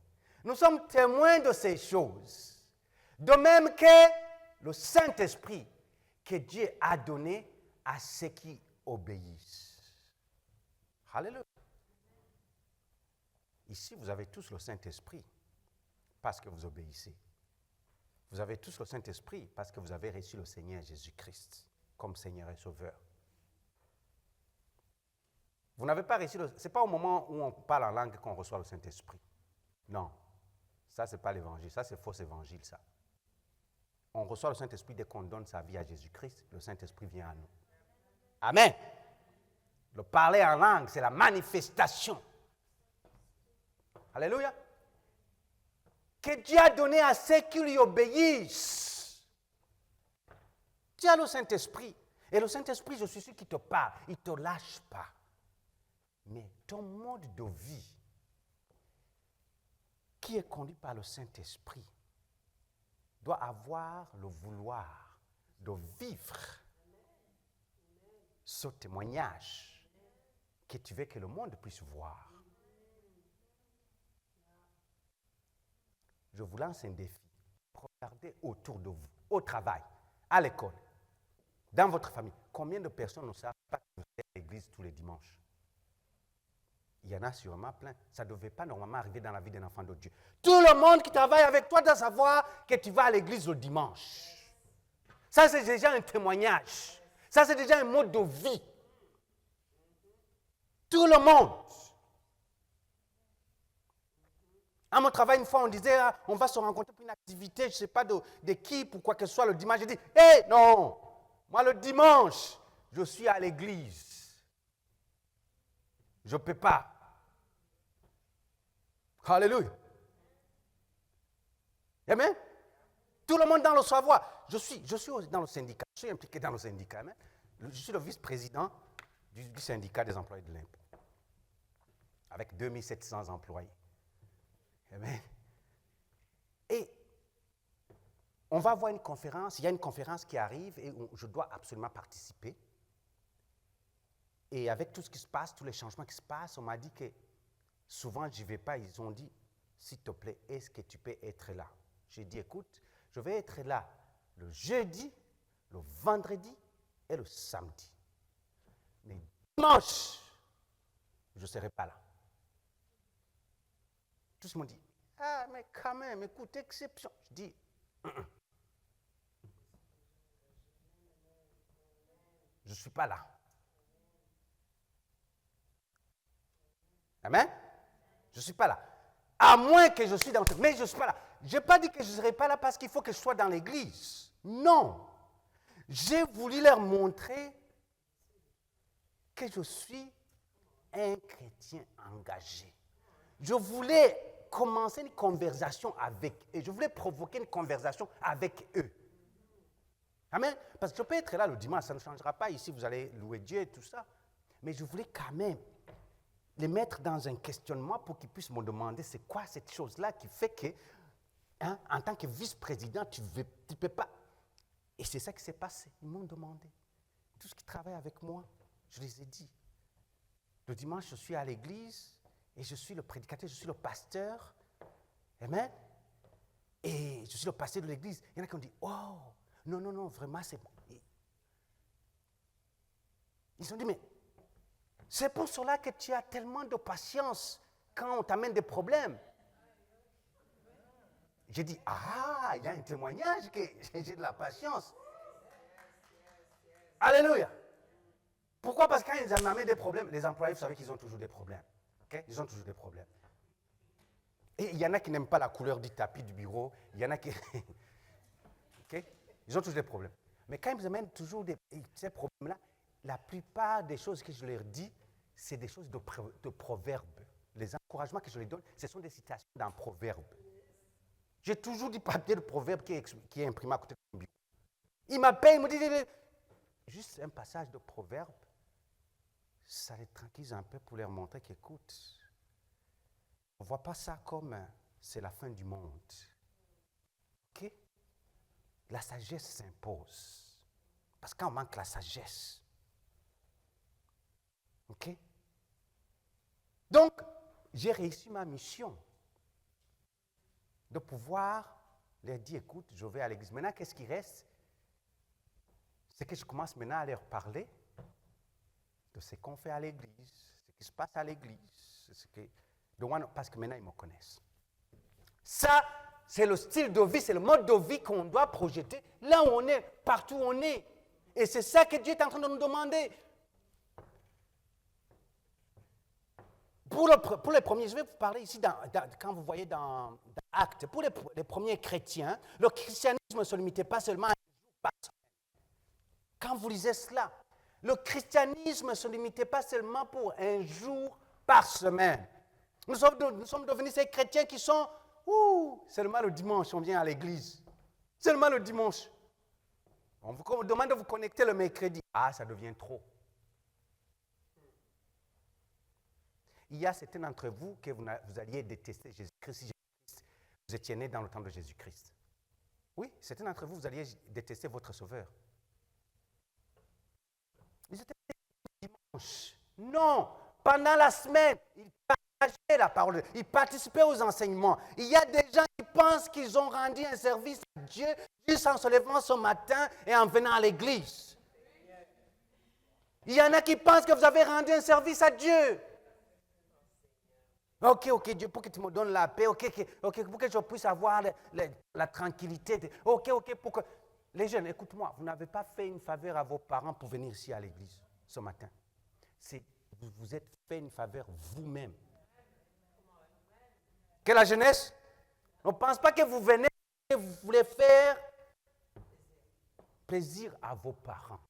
Nous sommes témoins de ces choses. De même que le Saint-Esprit que Dieu a donné à ceux qui obéissent. Alléluia. Ici, vous avez tous le Saint-Esprit parce que vous obéissez. Vous avez tous le Saint-Esprit parce que vous avez reçu le Seigneur Jésus-Christ comme Seigneur et Sauveur. Vous n'avez pas reçu, ce n'est pas au moment où on parle en langue qu'on reçoit le Saint-Esprit. Non, ça, ce n'est pas l'évangile, ça, c'est faux évangile, ça. On reçoit le Saint-Esprit dès qu'on donne sa vie à Jésus-Christ, le Saint-Esprit vient à nous. Amen. Le parler en langue, c'est la manifestation. Alléluia. Que Dieu a donné à ceux qui lui obéissent. Tu as le Saint-Esprit. Et le Saint-Esprit, je suis sûr qu'il te parle. Il ne te lâche pas. Mais ton mode de vie, qui est conduit par le Saint-Esprit, doit avoir le vouloir de vivre ce témoignage que tu veux que le monde puisse voir. Je vous lance un défi. Regardez autour de vous, au travail, à l'école, dans votre famille. Combien de personnes ne savent pas que vous êtes à l'église tous les dimanches? Il y en a sûrement plein. Ça ne devait pas normalement arriver dans la vie d'un enfant de Dieu. Tout le monde qui travaille avec toi doit savoir que tu vas à l'église le dimanche. Ça, c'est déjà un témoignage. Ça, c'est déjà un mode de vie. Tout le monde. À mon travail, une fois, on disait, on va se rencontrer pour une activité, je ne sais pas d'équipe ou quoi que ce soit le dimanche. J'ai dit, non, Moi, le dimanche, je suis à l'église. Je ne peux pas. Alléluia. Amen. Tout le monde dans le savoir. Je suis dans le syndicat. Je suis impliqué dans le syndicat. Amen. Je suis le vice-président du syndicat des employés de l'impôt. Avec 2700 employés. Amen. Et on va avoir une conférence. Il y a une conférence qui arrive et je dois absolument participer. Et avec tout ce qui se passe, tous les changements qui se passent, on m'a dit que souvent je n'y vais pas. Ils ont dit, s'il te plaît, est-ce que tu peux être là? J'ai dit, écoute, je vais être là le jeudi, le vendredi et le samedi. Mais dimanche, je ne serai pas là. Tous m'ont dit, ah, mais quand même, écoute, exception. Je dis, je ne suis pas là. Amen? Je ne suis pas là. À moins que je suis dans... Mais je ne suis pas là. Je n'ai pas dit que je ne serai pas là parce qu'il faut que je sois dans l'église. Non. J'ai voulu leur montrer que je suis un chrétien engagé. Je voulais commencer une conversation avec eux. Je voulais provoquer une conversation avec eux. Amen. Parce que je peux être là le dimanche, ça ne changera pas. Ici, vous allez louer Dieu et tout ça. Mais je voulais quand même les mettre dans un questionnement pour qu'ils puissent me demander c'est quoi cette chose-là qui fait que, hein, en tant que vice-président, tu ne peux pas. Et c'est ça qui s'est passé. Ils m'ont demandé. Tous ceux qui travaillent avec moi, je les ai dit. Le dimanche, je suis à l'église et je suis le prédicateur, je suis le pasteur. Amen. Et je suis le pasteur de l'église. Il y en a qui ont dit, oh, non, vraiment, c'est bon. Ils ont dit, mais c'est pour cela que tu as tellement de patience quand on t'amène des problèmes. J'ai dit, ah, il y a un témoignage que j'ai de la patience. Alléluia. Pourquoi? Parce que quand ils m'amènent des problèmes, les employés, vous savez qu'ils ont toujours des problèmes. Okay? Ils ont toujours des problèmes. Et il y en a qui n'aiment pas la couleur du tapis du bureau. Il y en a qui... okay? Ils ont toujours des problèmes. Mais quand ils amènent toujours ces problèmes-là, la plupart des choses que je leur dis, c'est des choses de proverbes. Les encouragements que je leur donne, ce sont des citations d'un proverbe. J'ai toujours du papier de proverbe qui est imprimé à côté de mon bureau. Il m'appelle, il me dit, juste un passage de proverbe, ça les tranquillise un peu pour leur montrer qu'écoute, on ne voit pas ça comme c'est la fin du monde. OK? La sagesse s'impose. Parce qu'on manque la sagesse. OK? Donc, j'ai réussi ma mission de pouvoir leur dire, écoute, je vais à l'église. Maintenant, qu'est-ce qui reste? C'est que je commence maintenant à leur parler de ce qu'on fait à l'église, ce qui se passe à l'église, parce que maintenant, ils me connaissent. Ça, c'est le style de vie, c'est le mode de vie qu'on doit projeter là où on est, partout où on est. Et c'est ça que Dieu est en train de nous demander. Pour les premiers, je vais vous parler ici, quand vous voyez dans Actes, pour les premiers chrétiens, le christianisme ne se limitait pas seulement à un jour par semaine. Quand vous lisez cela, le christianisme ne se limitait pas seulement pour un jour par semaine. Nous sommes devenus ces chrétiens qui sont, seulement le dimanche, on vient à l'église. Seulement le dimanche. On vous demande de vous connecter le mercredi. Ah, ça devient trop. Il y a certains d'entre vous que vous alliez détester Jésus-Christ si vous étiez né dans le temps de Jésus-Christ. Oui, certains d'entre vous alliez détester votre Sauveur. Ils étaient dimanche. Non, pendant la semaine, ils partageaient la parole, ils participaient aux enseignements. Il y a des gens qui pensent qu'ils ont rendu un service à Dieu juste en se levant ce matin et en venant à l'église. Il y en a qui pensent que vous avez rendu un service à Dieu. Ok, Dieu, pour que tu me donnes la paix, ok, pour que je puisse avoir la tranquillité. Ok, pour que... Les jeunes, écoute-moi, vous n'avez pas fait une faveur à vos parents pour venir ici à l'église ce matin. Vous vous êtes fait une faveur vous-même. Que la jeunesse, on ne pense pas que vous venez, que vous voulez faire plaisir à vos parents.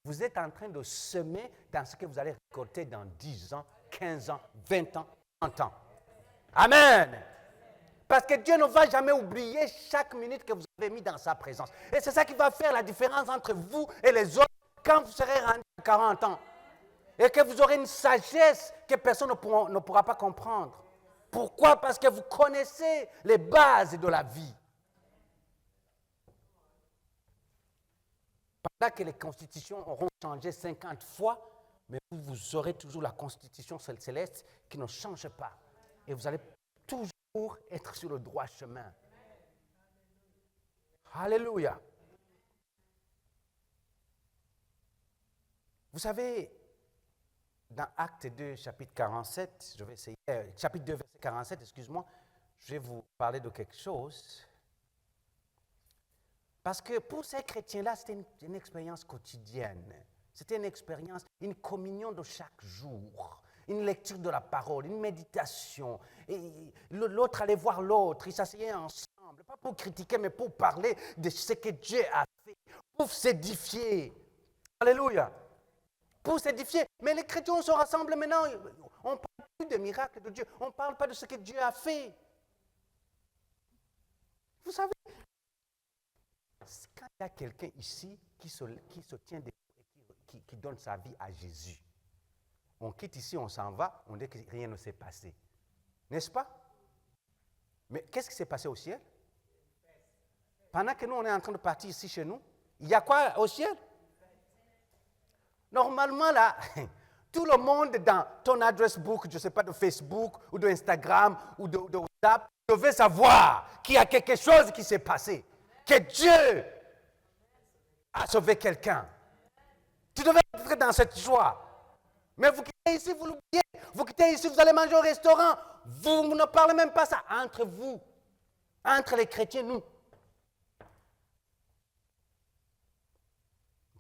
Vous êtes en train de semer dans ce que vous allez récolter dans 10 ans, 15 ans, 20 ans, 30 ans. Amen. Parce que Dieu ne va jamais oublier chaque minute que vous avez mis dans sa présence. Et c'est ça qui va faire la différence entre vous et les autres quand vous serez rendu à 40 ans. Et que vous aurez une sagesse que personne ne pourra pas comprendre. Pourquoi? Parce que vous connaissez les bases de la vie. Pendant que les constitutions auront changé 50 fois, mais vous aurez toujours la constitution céleste qui ne change pas. Et vous allez toujours être sur le droit chemin. Alléluia. Vous savez, dans Acte 2, chapitre 47, je vais essayer, chapitre 2, verset 47, excuse-moi, je vais vous parler de quelque chose. Parce que pour ces chrétiens-là, c'était une expérience quotidienne. C'était une expérience, une communion de chaque jour, une lecture de la parole, une méditation. Et l'autre allait voir l'autre, ils s'asseyaient ensemble, pas pour critiquer, mais pour parler de ce que Dieu a fait, pour s'édifier. Alléluia. Pour s'édifier. Mais les chrétiens se rassemblent maintenant, on ne parle plus des miracles de Dieu, on ne parle pas de ce que Dieu a fait. Vous savez, quand il y a quelqu'un ici qui se tient debout et qui donne sa vie à Jésus, on quitte ici, on s'en va, on dit que rien ne s'est passé. N'est-ce pas? Mais qu'est-ce qui s'est passé au ciel? Pendant que nous, on est en train de partir ici chez nous, il y a quoi au ciel? Normalement, là, tout le monde dans ton adresse book, je ne sais pas, de Facebook ou de Instagram ou de WhatsApp, devait savoir qu'il y a quelque chose qui s'est passé. Que Dieu a sauvé quelqu'un. Tu devais être dans cette joie. Mais vous quittez ici, vous l'oubliez. Vous quittez ici, vous allez manger au restaurant. Vous ne parlez même pas ça entre vous. Entre les chrétiens, nous.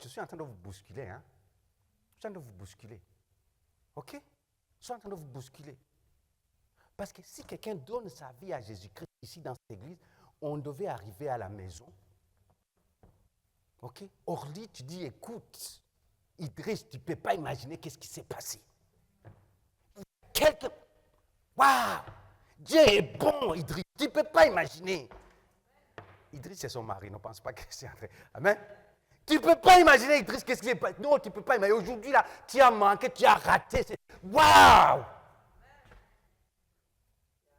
Je suis en train de vous bousculer, hein. Je suis en train de vous bousculer. OK? Je suis en train de vous bousculer. Parce que si quelqu'un donne sa vie à Jésus-Christ ici dans cette église, on devait arriver à la maison. OK? Orly, tu dis, écoute, Idriss, tu ne peux pas imaginer qu'est-ce qui s'est passé. Quelqu'un... Waouh! Dieu est bon, Idriss. Tu ne peux pas imaginer. Idriss, c'est son mari. Ne pense pas que c'est André. Amen? Tu ne peux pas imaginer, Idriss, qu'est-ce qui s'est passé. Non, tu ne peux pas imaginer. Aujourd'hui, là, tu as manqué, tu as raté. Waouh!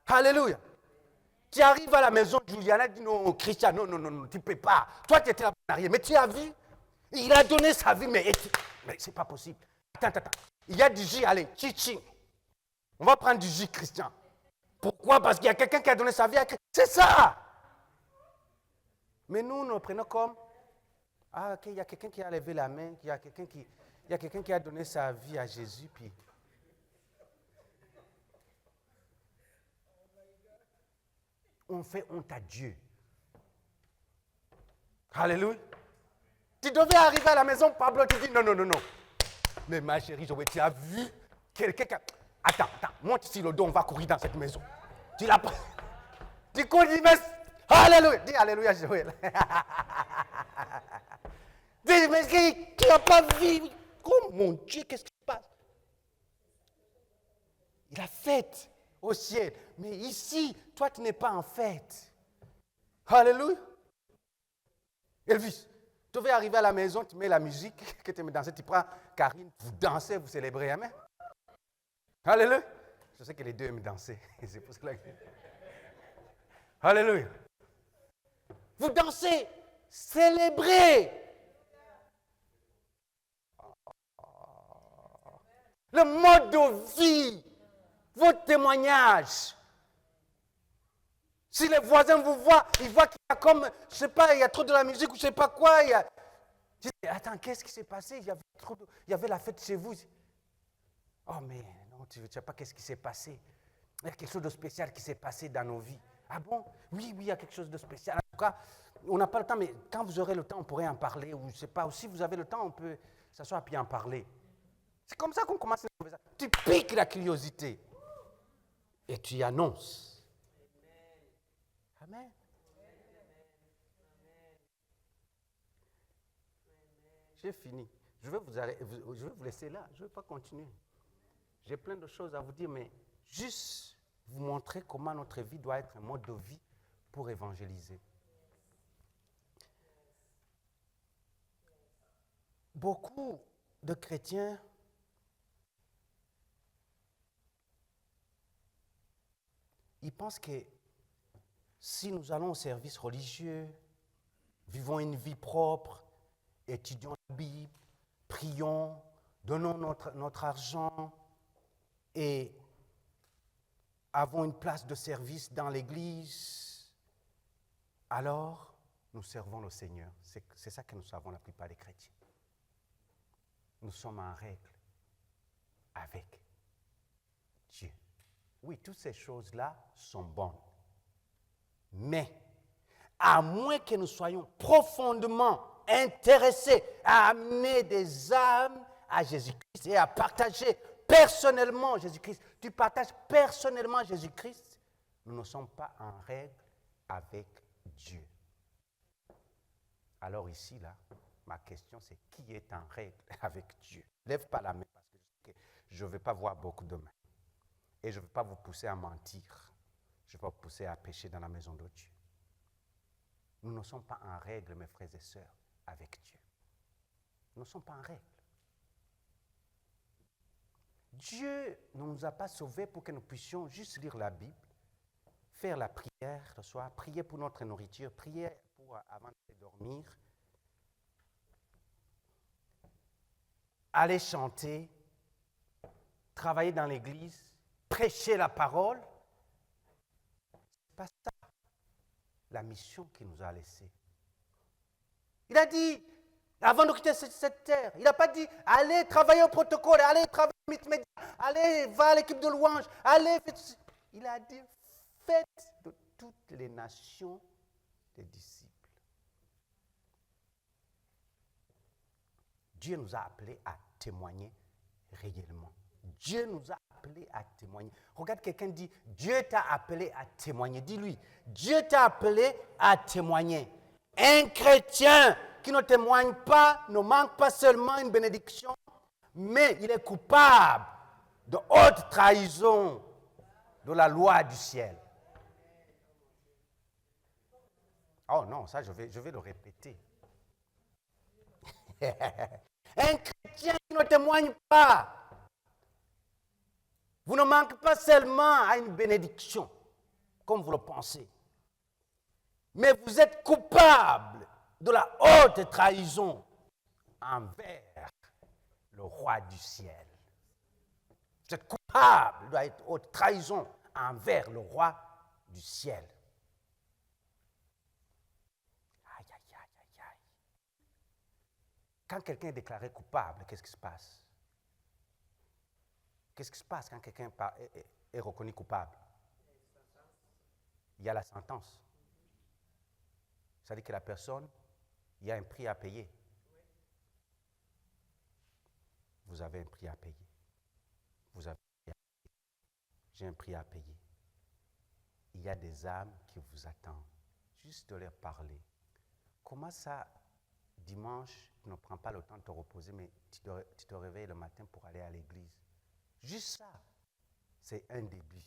Alléluia! Tu arrives à la maison, Juliana dit non, Christian, non, tu ne peux pas. Toi, tu étais là en arrière, mais tu as vu? Il a donné sa vie, mais ce n'est pas possible. Attends. Il y a du jus, allez, chichi. On va prendre du jus, Christian. Pourquoi? Parce qu'il y a quelqu'un qui a donné sa vie à Christ. C'est ça! Mais nous le prenons comme, ah, ok, il y a quelqu'un qui a levé la main, il y a quelqu'un qui a donné sa vie à Jésus, puis... On fait honte à Dieu. Alléluia. Tu devais arriver à la maison, Pablo, tu dis non. Mais ma chérie, tu as vu quelqu'un qui a... Attends, monte ici le dos, on va courir dans cette maison. Tu l'as pas... Tu cours, dis, mais... Alléluia. Dis Alléluia, Joël. Dis, mais tu n'as pas vu. Oh mon Dieu, qu'est-ce qui se passe? Il a fait au ciel. Mais ici, toi, tu n'es pas en fête. Alléluia. Elvis, tu vas arriver à la maison, tu mets la musique, que tu mets danser, tu prends Karine, vous dansez, vous célébrez. Amen. Alléluia. Je sais que les deux aiment danser. C'est pour cela que... Alléluia. Vous dansez, célébrez. Le mode de vie, votre témoignage. Si les voisins vous voient, ils voient qu'il y a comme, je ne sais pas, il y a trop de la musique ou je ne sais pas quoi. Je dis, attends, qu'est-ce qui s'est passé? Il y avait la fête chez vous. Oh, mais non, tu ne sais pas qu'est-ce qui s'est passé. Il y a quelque chose de spécial qui s'est passé dans nos vies. Ah bon? Oui, il y a quelque chose de spécial. En tout cas, on n'a pas le temps, mais quand vous aurez le temps, on pourrait en parler. Ou je ne sais pas, ou si vous avez le temps, on peut s'asseoir et en parler. C'est comme ça qu'on commence la conversation. Tu piques la curiosité. Et tu y annonces. Amen. j'ai fini. Je vais vous laisser là, je ne vais pas continuer. J'ai plein de choses à vous dire, mais juste vous montrer comment notre vie doit être un mode de vie pour évangéliser. Beaucoup de chrétiens ils pensent que si nous allons au service religieux, vivons une vie propre, étudions la Bible, prions, donnons notre argent et avons une place de service dans l'Église, alors nous servons le Seigneur. C'est ça que nous savons la plupart des chrétiens. Nous sommes en règle avec Dieu. Oui, toutes ces choses-là sont bonnes. Mais, à moins que nous soyons profondément intéressés à amener des âmes à Jésus-Christ et à partager personnellement Jésus-Christ, tu partages personnellement Jésus-Christ, nous ne sommes pas en règle avec Dieu. Alors ici, là, ma question c'est qui est en règle avec Dieu? Lève pas la main parce que je ne vais pas voir beaucoup de mains. Et je ne vais pas vous pousser à mentir. Je ne vais pas vous pousser à pécher dans la maison de Dieu. Nous ne sommes pas en règle, mes frères et sœurs, avec Dieu. Nous ne sommes pas en règle. Dieu ne nous a pas sauvés pour que nous puissions juste lire la Bible, faire la prière le soir, prier pour notre nourriture, prier avant de dormir, aller chanter, travailler dans l'église, prêcher la parole. Ce n'est pas ça la mission qu'il nous a laissée. Il a dit, avant de quitter cette terre, il n'a pas dit, allez travailler au protocole, allez travailler au multimédia, allez, va à l'équipe de louange, allez, faites. Il a dit, faites de toutes les nations des disciples. Dieu nous a appelés à témoigner réellement. Dieu nous a appelés à témoigner. Regarde quelqu'un dit, Dieu t'a appelé à témoigner. Dis-lui, Dieu t'a appelé à témoigner. Un chrétien qui ne témoigne pas ne manque pas seulement une bénédiction, mais il est coupable de haute trahison de la loi du ciel. Oh non, ça je vais le répéter. Un chrétien qui ne témoigne pas, vous ne manquez pas seulement à une bénédiction, comme vous le pensez, mais vous êtes coupable de la haute trahison envers le roi du ciel. Vous êtes coupable de la haute trahison envers le roi du ciel. Aïe, aïe, aïe, aïe, aïe. Quand quelqu'un est déclaré coupable, qu'est-ce qui se passe? Qu'est-ce qui se passe quand quelqu'un est reconnu coupable? Il y a la sentence. C'est-à-dire que la personne, il y a un prix à payer. Vous avez un prix à payer. Vous avez un prix à payer. J'ai un prix à payer. Il y a des âmes qui vous attendent. Juste de leur parler. Comment ça, dimanche, tu ne prends pas le temps de te reposer, mais tu te réveilles le matin pour aller à l'église? Juste ça, c'est un début.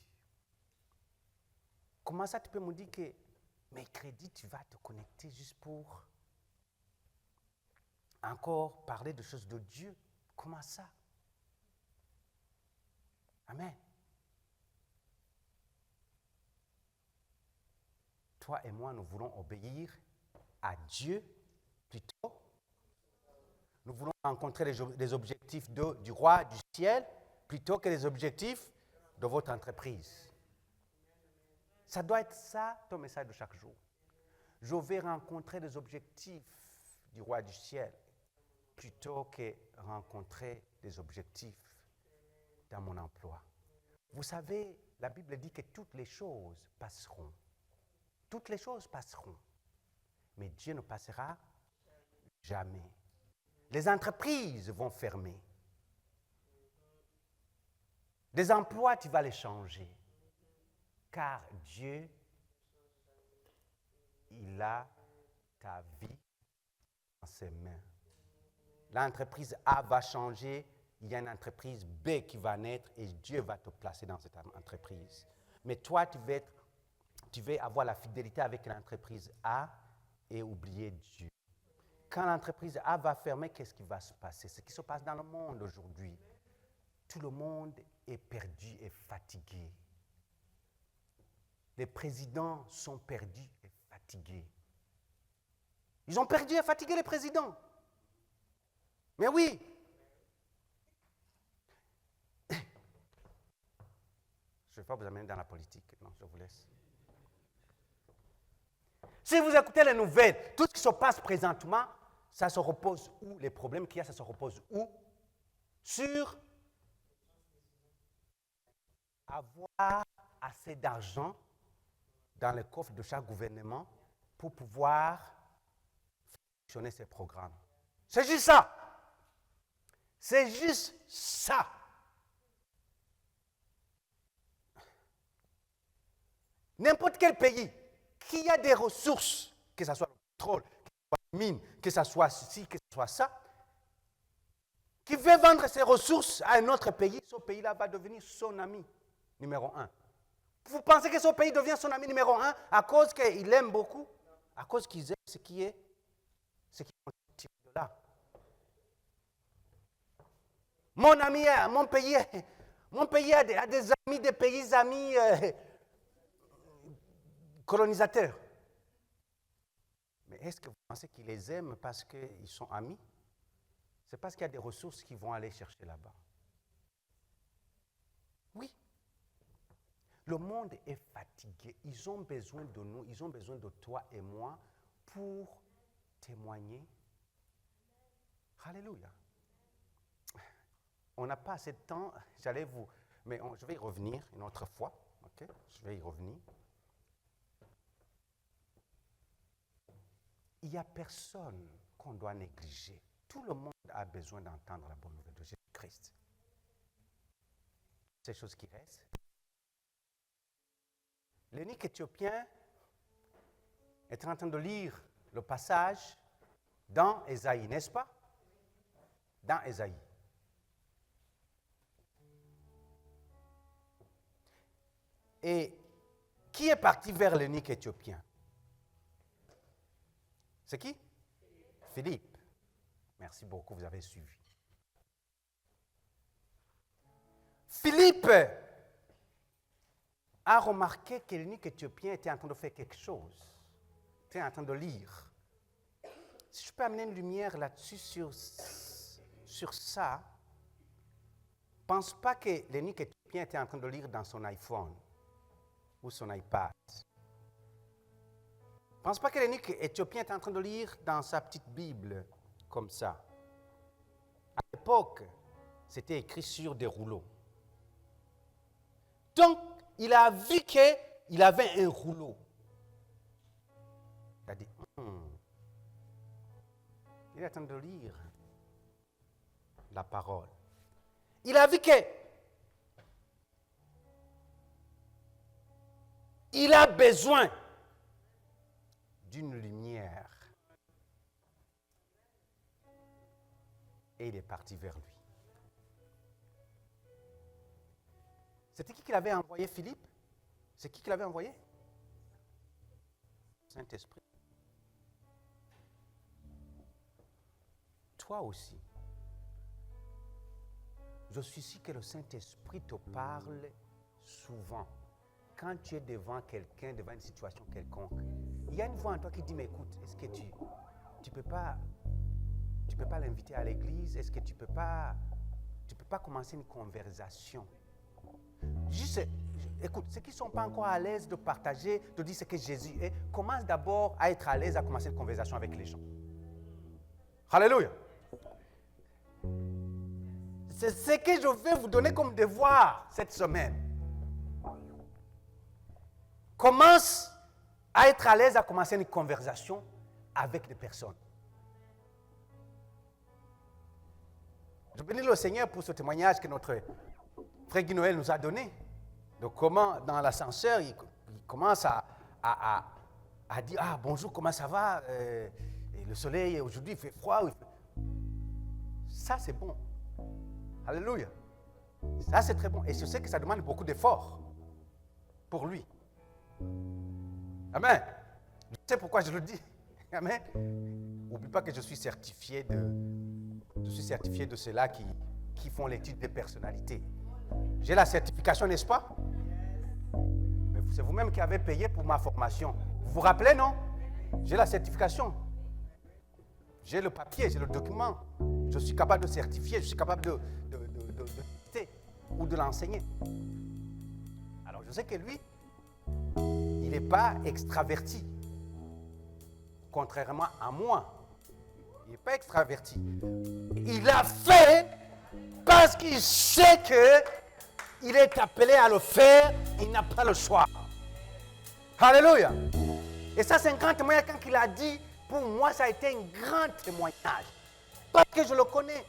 Comment ça, tu peux me dire que mercredi, tu vas te connecter juste pour encore parler de choses de Dieu? Comment ça? Amen. Toi et moi, nous voulons obéir à Dieu plutôt. Nous voulons rencontrer les objectifs du roi du ciel plutôt que les objectifs de votre entreprise. Ça doit être ça ton message de chaque jour. Je vais rencontrer les objectifs du roi du ciel plutôt que rencontrer les objectifs dans mon emploi. Vous savez, la Bible dit que toutes les choses passeront. Toutes les choses passeront. Mais Dieu ne passera jamais. Les entreprises vont fermer. Des emplois, tu vas les changer. Car Dieu, il a ta vie dans ses mains. l'entreprise A va changer, il y a une entreprise B qui va naître et Dieu va te placer dans cette entreprise. Mais toi, tu veux avoir la fidélité avec l'entreprise A et oublier Dieu. Quand l'entreprise A va fermer, qu'est-ce qui va se passer? Ce qui se passe dans le monde aujourd'hui. Tout le monde est perdu et fatigué. Les présidents sont perdus et fatigués. Ils ont perdu et fatigué les présidents. Mais oui. Je ne vais pas vous amener dans la politique. Non, je vous laisse. Si vous écoutez les nouvelles, tout ce qui se passe présentement, ça se repose où? Les problèmes qu'il y a, ça se repose où? Sur avoir assez d'argent dans le coffre de chaque gouvernement pour pouvoir fonctionner ces programmes. C'est juste ça. C'est juste ça. N'importe quel pays qui a des ressources, que ce soit le pétrole, que ce soit la mine, que ce soit ceci, que ce soit ça, qui veut vendre ses ressources à un autre pays, ce pays-là va devenir son ami numéro 1. Vous pensez que ce pays devient son ami numéro 1 à cause qu'il l'aime beaucoup? À cause qu'ils aiment ce qui est tiré de là. Mon pays a des amis, des pays amis colonisateurs. Mais est-ce que vous pensez qu'ils les aiment parce qu'ils sont amis? C'est parce qu'il y a des ressources qu'ils vont aller chercher là-bas. Oui. Le monde est fatigué. Ils ont besoin de nous, ils ont besoin de toi et moi pour témoigner. Alléluia. On n'a pas assez de temps, mais je vais y revenir une autre fois. Okay? Je vais y revenir. Il n'y a personne qu'on doit négliger. Tout le monde a besoin d'entendre la bonne nouvelle de Jésus-Christ. Ces choses qui restent. L'eunuque éthiopien est en train de lire le passage dans Ésaïe, n'est-ce pas? Dans Ésaïe. Et qui est parti vers l'eunuque éthiopien? C'est qui? Philippe. Merci beaucoup, vous avez suivi. Philippe a remarqué que l'eunuque éthiopien était en train de faire quelque chose. Il était en train de lire. Si je peux amener une lumière là-dessus sur ça, pense pas que l'eunuque éthiopien était en train de lire dans son iPhone ou son iPad. Pense pas que l'eunuque éthiopien était en train de lire dans sa petite Bible, comme ça. À l'époque, c'était écrit sur des rouleaux. Donc, il a vu qu'il avait un rouleau. Il a dit, il est en train de lire la parole. Il a vu qu'il a besoin d'une lumière. Et il est parti vers lui. C'était qui l'avait envoyé, Philippe? C'est qui l'avait envoyé? Saint-Esprit. Toi aussi. Je suis sûr que le Saint-Esprit te parle souvent. Quand tu es devant quelqu'un, devant une situation quelconque, il y a une voix en toi qui dit, mais écoute, est-ce que tu peux pas l'inviter à l'église? Est-ce que tu peux pas commencer une conversation? Juste, écoute, ceux qui ne sont pas encore à l'aise de partager, de dire ce que Jésus est, commence d'abord à être à l'aise à commencer une conversation avec les gens. Alléluia. C'est ce que je vais vous donner comme devoir cette semaine. Commence à être à l'aise à commencer une conversation avec des personnes. Je bénis le Seigneur pour ce témoignage que notre frère Guy Noël nous a donné. De comment, dans l'ascenseur, il commence à dire « Ah, bonjour, comment ça va? Et le soleil, aujourd'hui, il fait froid. » Ça, c'est bon. Alléluia. Ça, c'est très bon. Et je sais que ça demande beaucoup d'efforts pour lui. Amen. Je sais pourquoi je le dis. Amen. N'oublie pas que je suis certifié de ceux-là qui font l'étude des personnalités. J'ai la certification, n'est-ce pas? Mais c'est vous-même qui avez payé pour ma formation. Vous vous rappelez, non? J'ai la certification. J'ai le papier, j'ai le document. Je suis capable de certifier, je suis capable de ou de l'enseigner. Alors, je sais que lui, il n'est pas extraverti. Contrairement à moi. Il n'est pas extraverti. Il a fait parce qu'il sait qu'il est appelé à le faire. Il n'a pas le choix. Alléluia. Et ça, c'est un grand témoignage. Quand il a dit, pour moi, ça a été un grand témoignage. Parce que je le connais.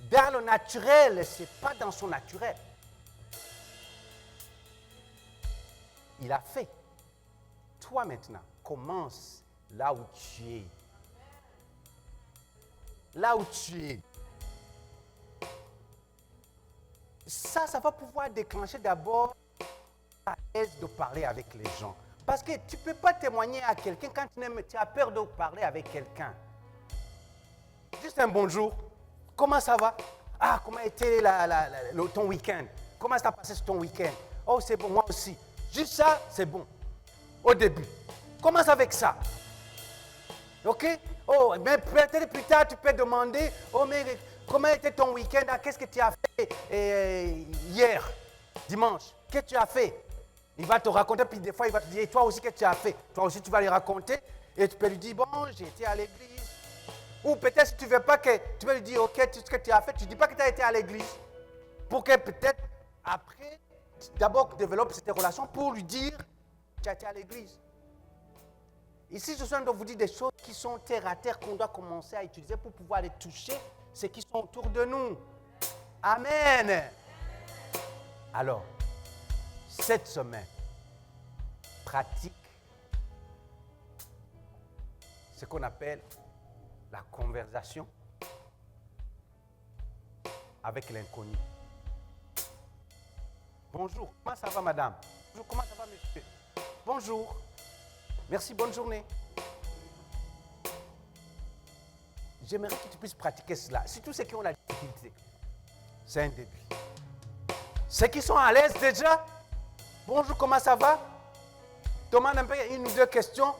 Dans le naturel, ce n'est pas dans son naturel. Il a fait. Toi maintenant, commence là où tu es. Là où tu es. Ça va pouvoir déclencher d'abord la aise de parler avec les gens. Parce que tu ne peux pas témoigner à quelqu'un quand tu as peur de parler avec quelqu'un. Juste un bonjour. Comment ça va? Ah, comment était ton week-end? Comment ça a passé ton week-end? Oh, c'est bon, moi aussi. Juste ça, c'est bon. Au début. Commence avec ça. OK? Oh, mais peut-être plus tard, tu peux demander, oh, mais comment était ton week-end? Ah, qu'est-ce que tu as fait hier, dimanche? Qu'est-ce que tu as fait? Il va te raconter, puis des fois, il va te dire, et toi aussi, qu'est-ce que tu as fait? Toi aussi, tu vas lui raconter, et tu peux lui dire, bon, j'ai été à l'église. Ou peut-être, si tu ne veux pas que, tu vas lui dire, OK, tout ce que tu as fait, tu ne dis pas que tu as été à l'église. Pour que peut-être, après, d'abord, développe cette relation pour lui dire, tu as été à l'église. Ici, je suis en train de vous dire des choses qui sont terre à terre qu'on doit commencer à utiliser pour pouvoir les toucher, ceux qui sont autour de nous. Amen. Alors, cette semaine, pratique ce qu'on appelle la conversation avec l'inconnu. Bonjour, comment ça va madame? Bonjour, comment ça va monsieur? Bonjour, merci, bonne journée. J'aimerais que tu puisses pratiquer cela. Surtout ceux qui ont la difficulté. C'est un début. Ceux qui sont à l'aise déjà, bonjour, comment ça va? Demande un peu une ou deux questions.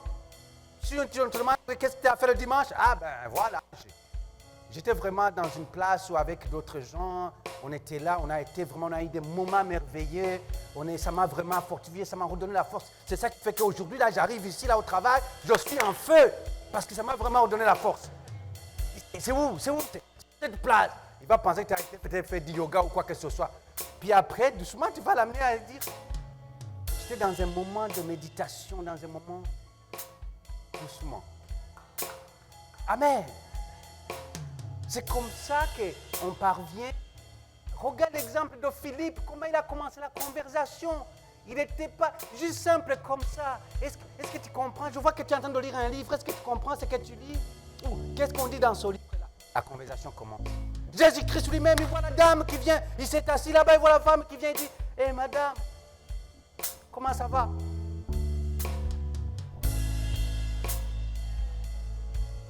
Si on te demande qu'est-ce que tu as fait le dimanche, ah ben voilà. J'étais vraiment dans une place où avec d'autres gens, on était là, on a eu des moments merveilleux. Ça m'a vraiment fortifié, ça m'a redonné la force. C'est ça qui fait qu'aujourd'hui, là, j'arrive ici, là, au travail, je suis en feu. Parce que ça m'a vraiment redonné la force. C'est où cette place? Il va penser que tu as peut-être fait du yoga ou quoi que ce soit. Puis après, doucement, tu vas l'amener à dire, j'étais dans un moment de méditation, dans un moment doucement. Amen. C'est comme ça qu'on parvient. Regarde l'exemple de Philippe, comment il a commencé la conversation. Il n'était pas juste simple comme ça. Est-ce que tu comprends? Je vois que tu es en train de lire un livre. Est-ce que tu comprends ce que tu lis? Ou qu'est-ce qu'on dit dans ce livre-là? La conversation commence. Jésus-Christ lui-même, il voit la dame qui vient. Il s'est assis là-bas, il voit la femme qui vient et dit, hé madame, comment ça va?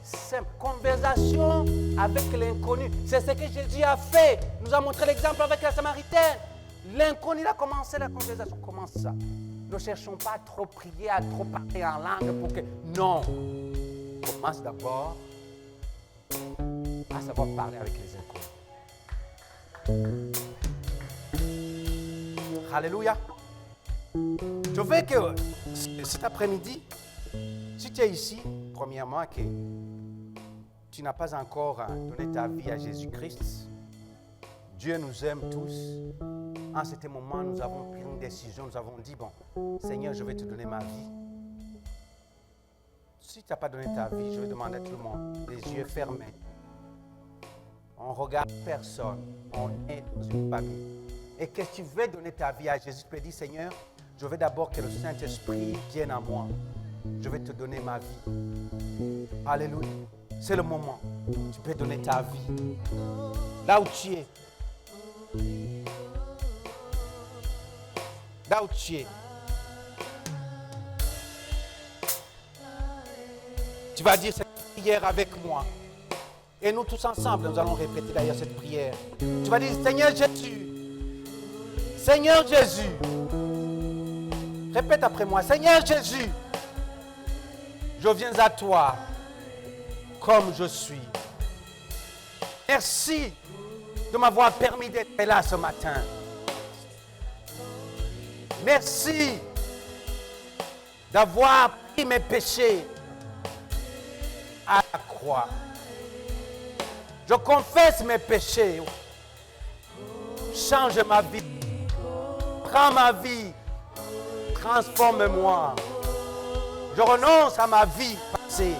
Simple. Conversation avec l'inconnu. C'est ce que Jésus a fait. Il nous a montré l'exemple avec la Samaritaine. L'inconnu a commencé la conversation. Comment ça? Ne cherchons pas à trop prier, à trop parler en langue pour que... Non. Commence d'abord à savoir parler avec les inconnus. Alléluia. Je veux que cet après-midi, si tu es ici, premièrement, que tu n'as pas encore donné ta vie à Jésus-Christ, Dieu nous aime tous. En ce moment, nous avons pris une décision, nous avons dit, bon, Seigneur, je vais te donner ma vie. Si tu n'as pas donné ta vie, je vais demander à tout le monde, les yeux fermés. On ne regarde personne, on est dans une famille. Et que tu veux donner ta vie à Jésus, tu peux dire, Seigneur, je veux d'abord que le Saint-Esprit vienne à moi. Je vais te donner ma vie. Alléluia. C'est le moment. Tu peux donner ta vie. Là où tu es. Là où tu es. Tu vas dire cette prière avec moi. Et nous tous ensemble, nous allons répéter d'ailleurs cette prière. Tu vas dire, Seigneur Jésus. Seigneur Jésus. Répète après moi. Seigneur Jésus. Je viens à toi comme je suis. Merci de m'avoir permis d'être là ce matin. Merci d'avoir pris mes péchés à la croix. Je confesse mes péchés. Change ma vie. Prends ma vie. Transforme-moi. Je renonce à ma vie passée.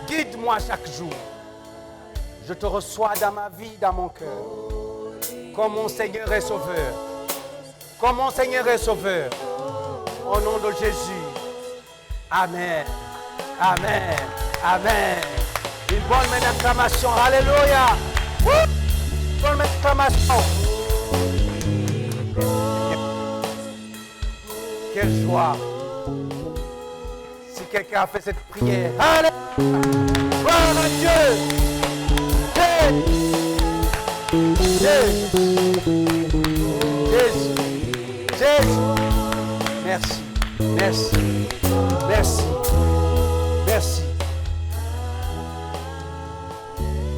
Guide-moi chaque jour. Je te reçois dans ma vie, dans mon cœur. Comme mon Seigneur et Sauveur. Comme mon Seigneur et Sauveur. Au nom de Jésus. Amen. Amen. Amen. Une bonne main d'acclamation. Alléluia. Bonne main d'acclamation. Quelle joie. Si quelqu'un a fait cette prière. Alléluia. Gloire à Dieu. Jésus. Jésus. Merci. Merci. Merci. Merci.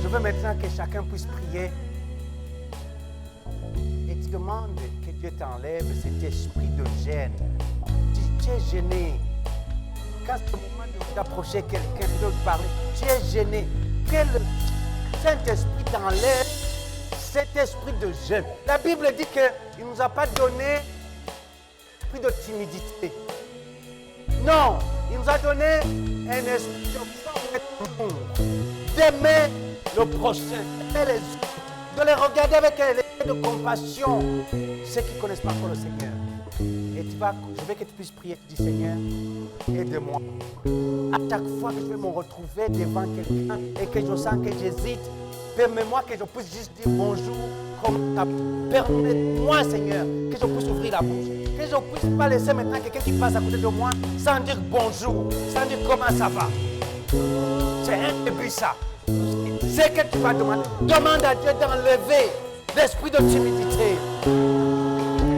Je veux maintenant que chacun puisse prier et tu demandes que Dieu t'enlève cet esprit de gêne. Tu es gêné. Quand c'est le moment d'approcher quelqu'un, de parler, tu es gêné. Que le Saint-Esprit t'enlève cet esprit de gêne. La Bible dit qu'il ne nous a pas donné l'esprit de timidité. Non, il nous a donné un esprit d'amour, d'aimer le prochain, d'aimer les autres, de les regarder avec un esprit de compassion. Ceux qui ne connaissent pas encore le Seigneur. Et je veux que tu puisses prier, tu dis Seigneur, aide-moi. À chaque fois que je vais me retrouver devant quelqu'un et que je sens que j'hésite, permets-moi que je puisse juste dire bonjour. Permets-moi, Seigneur, que je puisse ouvrir la bouche. Que je ne puisse pas laisser maintenant quelqu'un qui passe à côté de moi sans dire bonjour, sans dire comment ça va. C'est un début ça. C'est que tu vas demander. Demande à Dieu d'enlever l'esprit de timidité.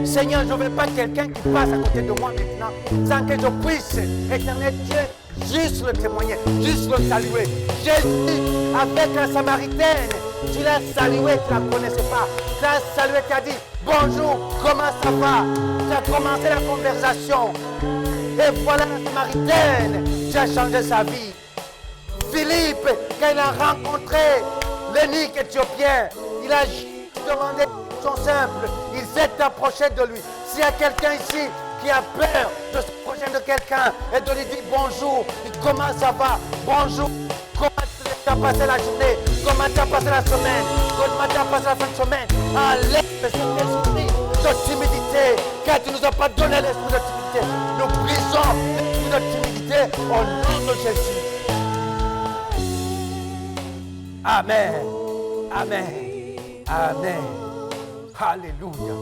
Seigneur, je ne veux pas quelqu'un qui passe à côté de moi maintenant sans que je puisse, éternel Dieu, juste le témoigner, juste le saluer. Jésus, avec la Samaritaine, tu l'as salué, tu ne la connaissais pas. Tu l'as salué, tu as dit bonjour, comment ça va? Tu as commencé la conversation. Et voilà la Samaritaine, tu as changé sa vie. Philippe, quand il a rencontré l'eunuque éthiopien, il a demandé une chose simple. Il s'est approché de lui. S'il y a quelqu'un ici qui a peur de s'approcher de quelqu'un et de lui dire bonjour, comment ça va? Bonjour, comment tu as passé la journée? Comment tu as passé la semaine? Comment tu as passé la fin de semaine? Enlève cet esprit de timidité, car tu ne nous as pas donné l'esprit de timidité. Nous brisons l'esprit de timidité au nom de Jésus. Amen. Amen. Amen. Alléluia.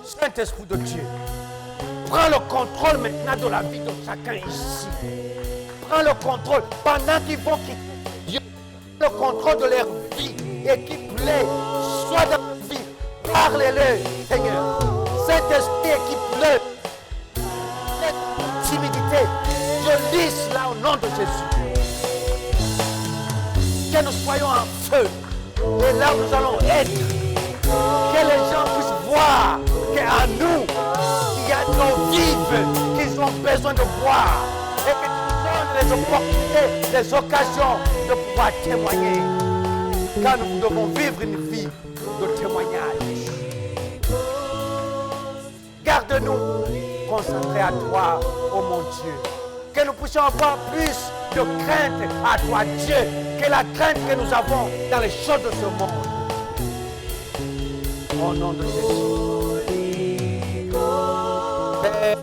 Saint-Esprit de Dieu, prends le contrôle maintenant de la vie de chacun ici. Prends le contrôle pendant qu'ils vont quitter Dieu. Le contrôle de leur vie. Équipe-les. Sois dans la vie. Parlez-le, Seigneur. Saint-Esprit, équipe-le. Cette timidité, je lisse là au nom de Jésus. Que nous soyons en feu. Et là où nous allons être, que les gens puissent voir qu'en nous, il y a nos vives qu'ils ont besoin de voir. Et que nous donne les opportunités, les occasions de pouvoir témoigner. Car nous devons vivre une vie de témoignage. Garde-nous concentrés à toi, oh mon Dieu. Que nous puissions avoir plus de crainte à toi, Dieu, que la crainte que nous avons dans les choses de ce monde. Au nom de Jésus. Père,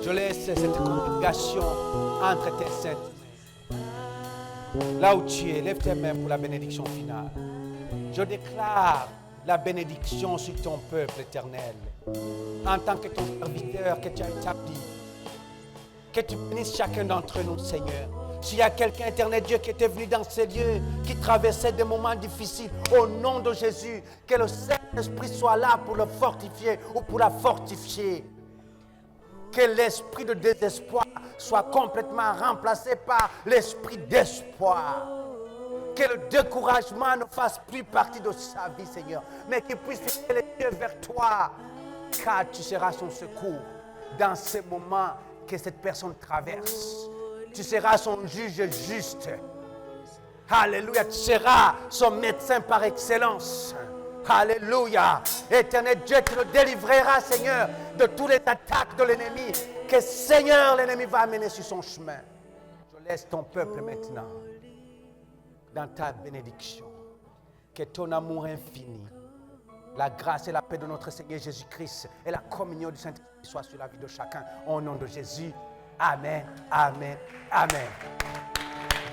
Je laisse cette congrégation entre tes saintes mains. Là où tu es, lève tes mains pour la bénédiction finale. Je déclare la bénédiction sur ton peuple éternel. En tant que ton serviteur que tu as établi. Que tu bénisses chacun d'entre nous, Seigneur. S'il y a quelqu'un, éternel Dieu, qui était venu dans ces lieux, qui traversait des moments difficiles, au nom de Jésus, que le Saint-Esprit soit là pour le fortifier ou pour la fortifier. Que l'esprit de désespoir soit complètement remplacé par l'esprit d'espoir. Que le découragement ne fasse plus partie de sa vie, Seigneur, mais qu'il puisse fixer les yeux vers toi, car tu seras son secours dans ces moments que cette personne traverse. Tu seras son juge juste. Alléluia, tu seras son médecin par excellence. Alléluia. Éternel Dieu, tu le délivreras, Seigneur, de toutes les attaques de l'ennemi que, Seigneur, l'ennemi va amener sur son chemin. Je laisse ton peuple maintenant dans ta bénédiction. Que ton amour infini, la grâce et la paix de notre Seigneur Jésus-Christ et la communion du Saint-Esprit soient sur la vie de chacun. Au nom de Jésus. Amen, amen, amen.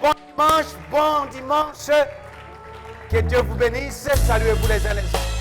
Bon dimanche. Que Dieu vous bénisse. Saluez-vous les uns les autres.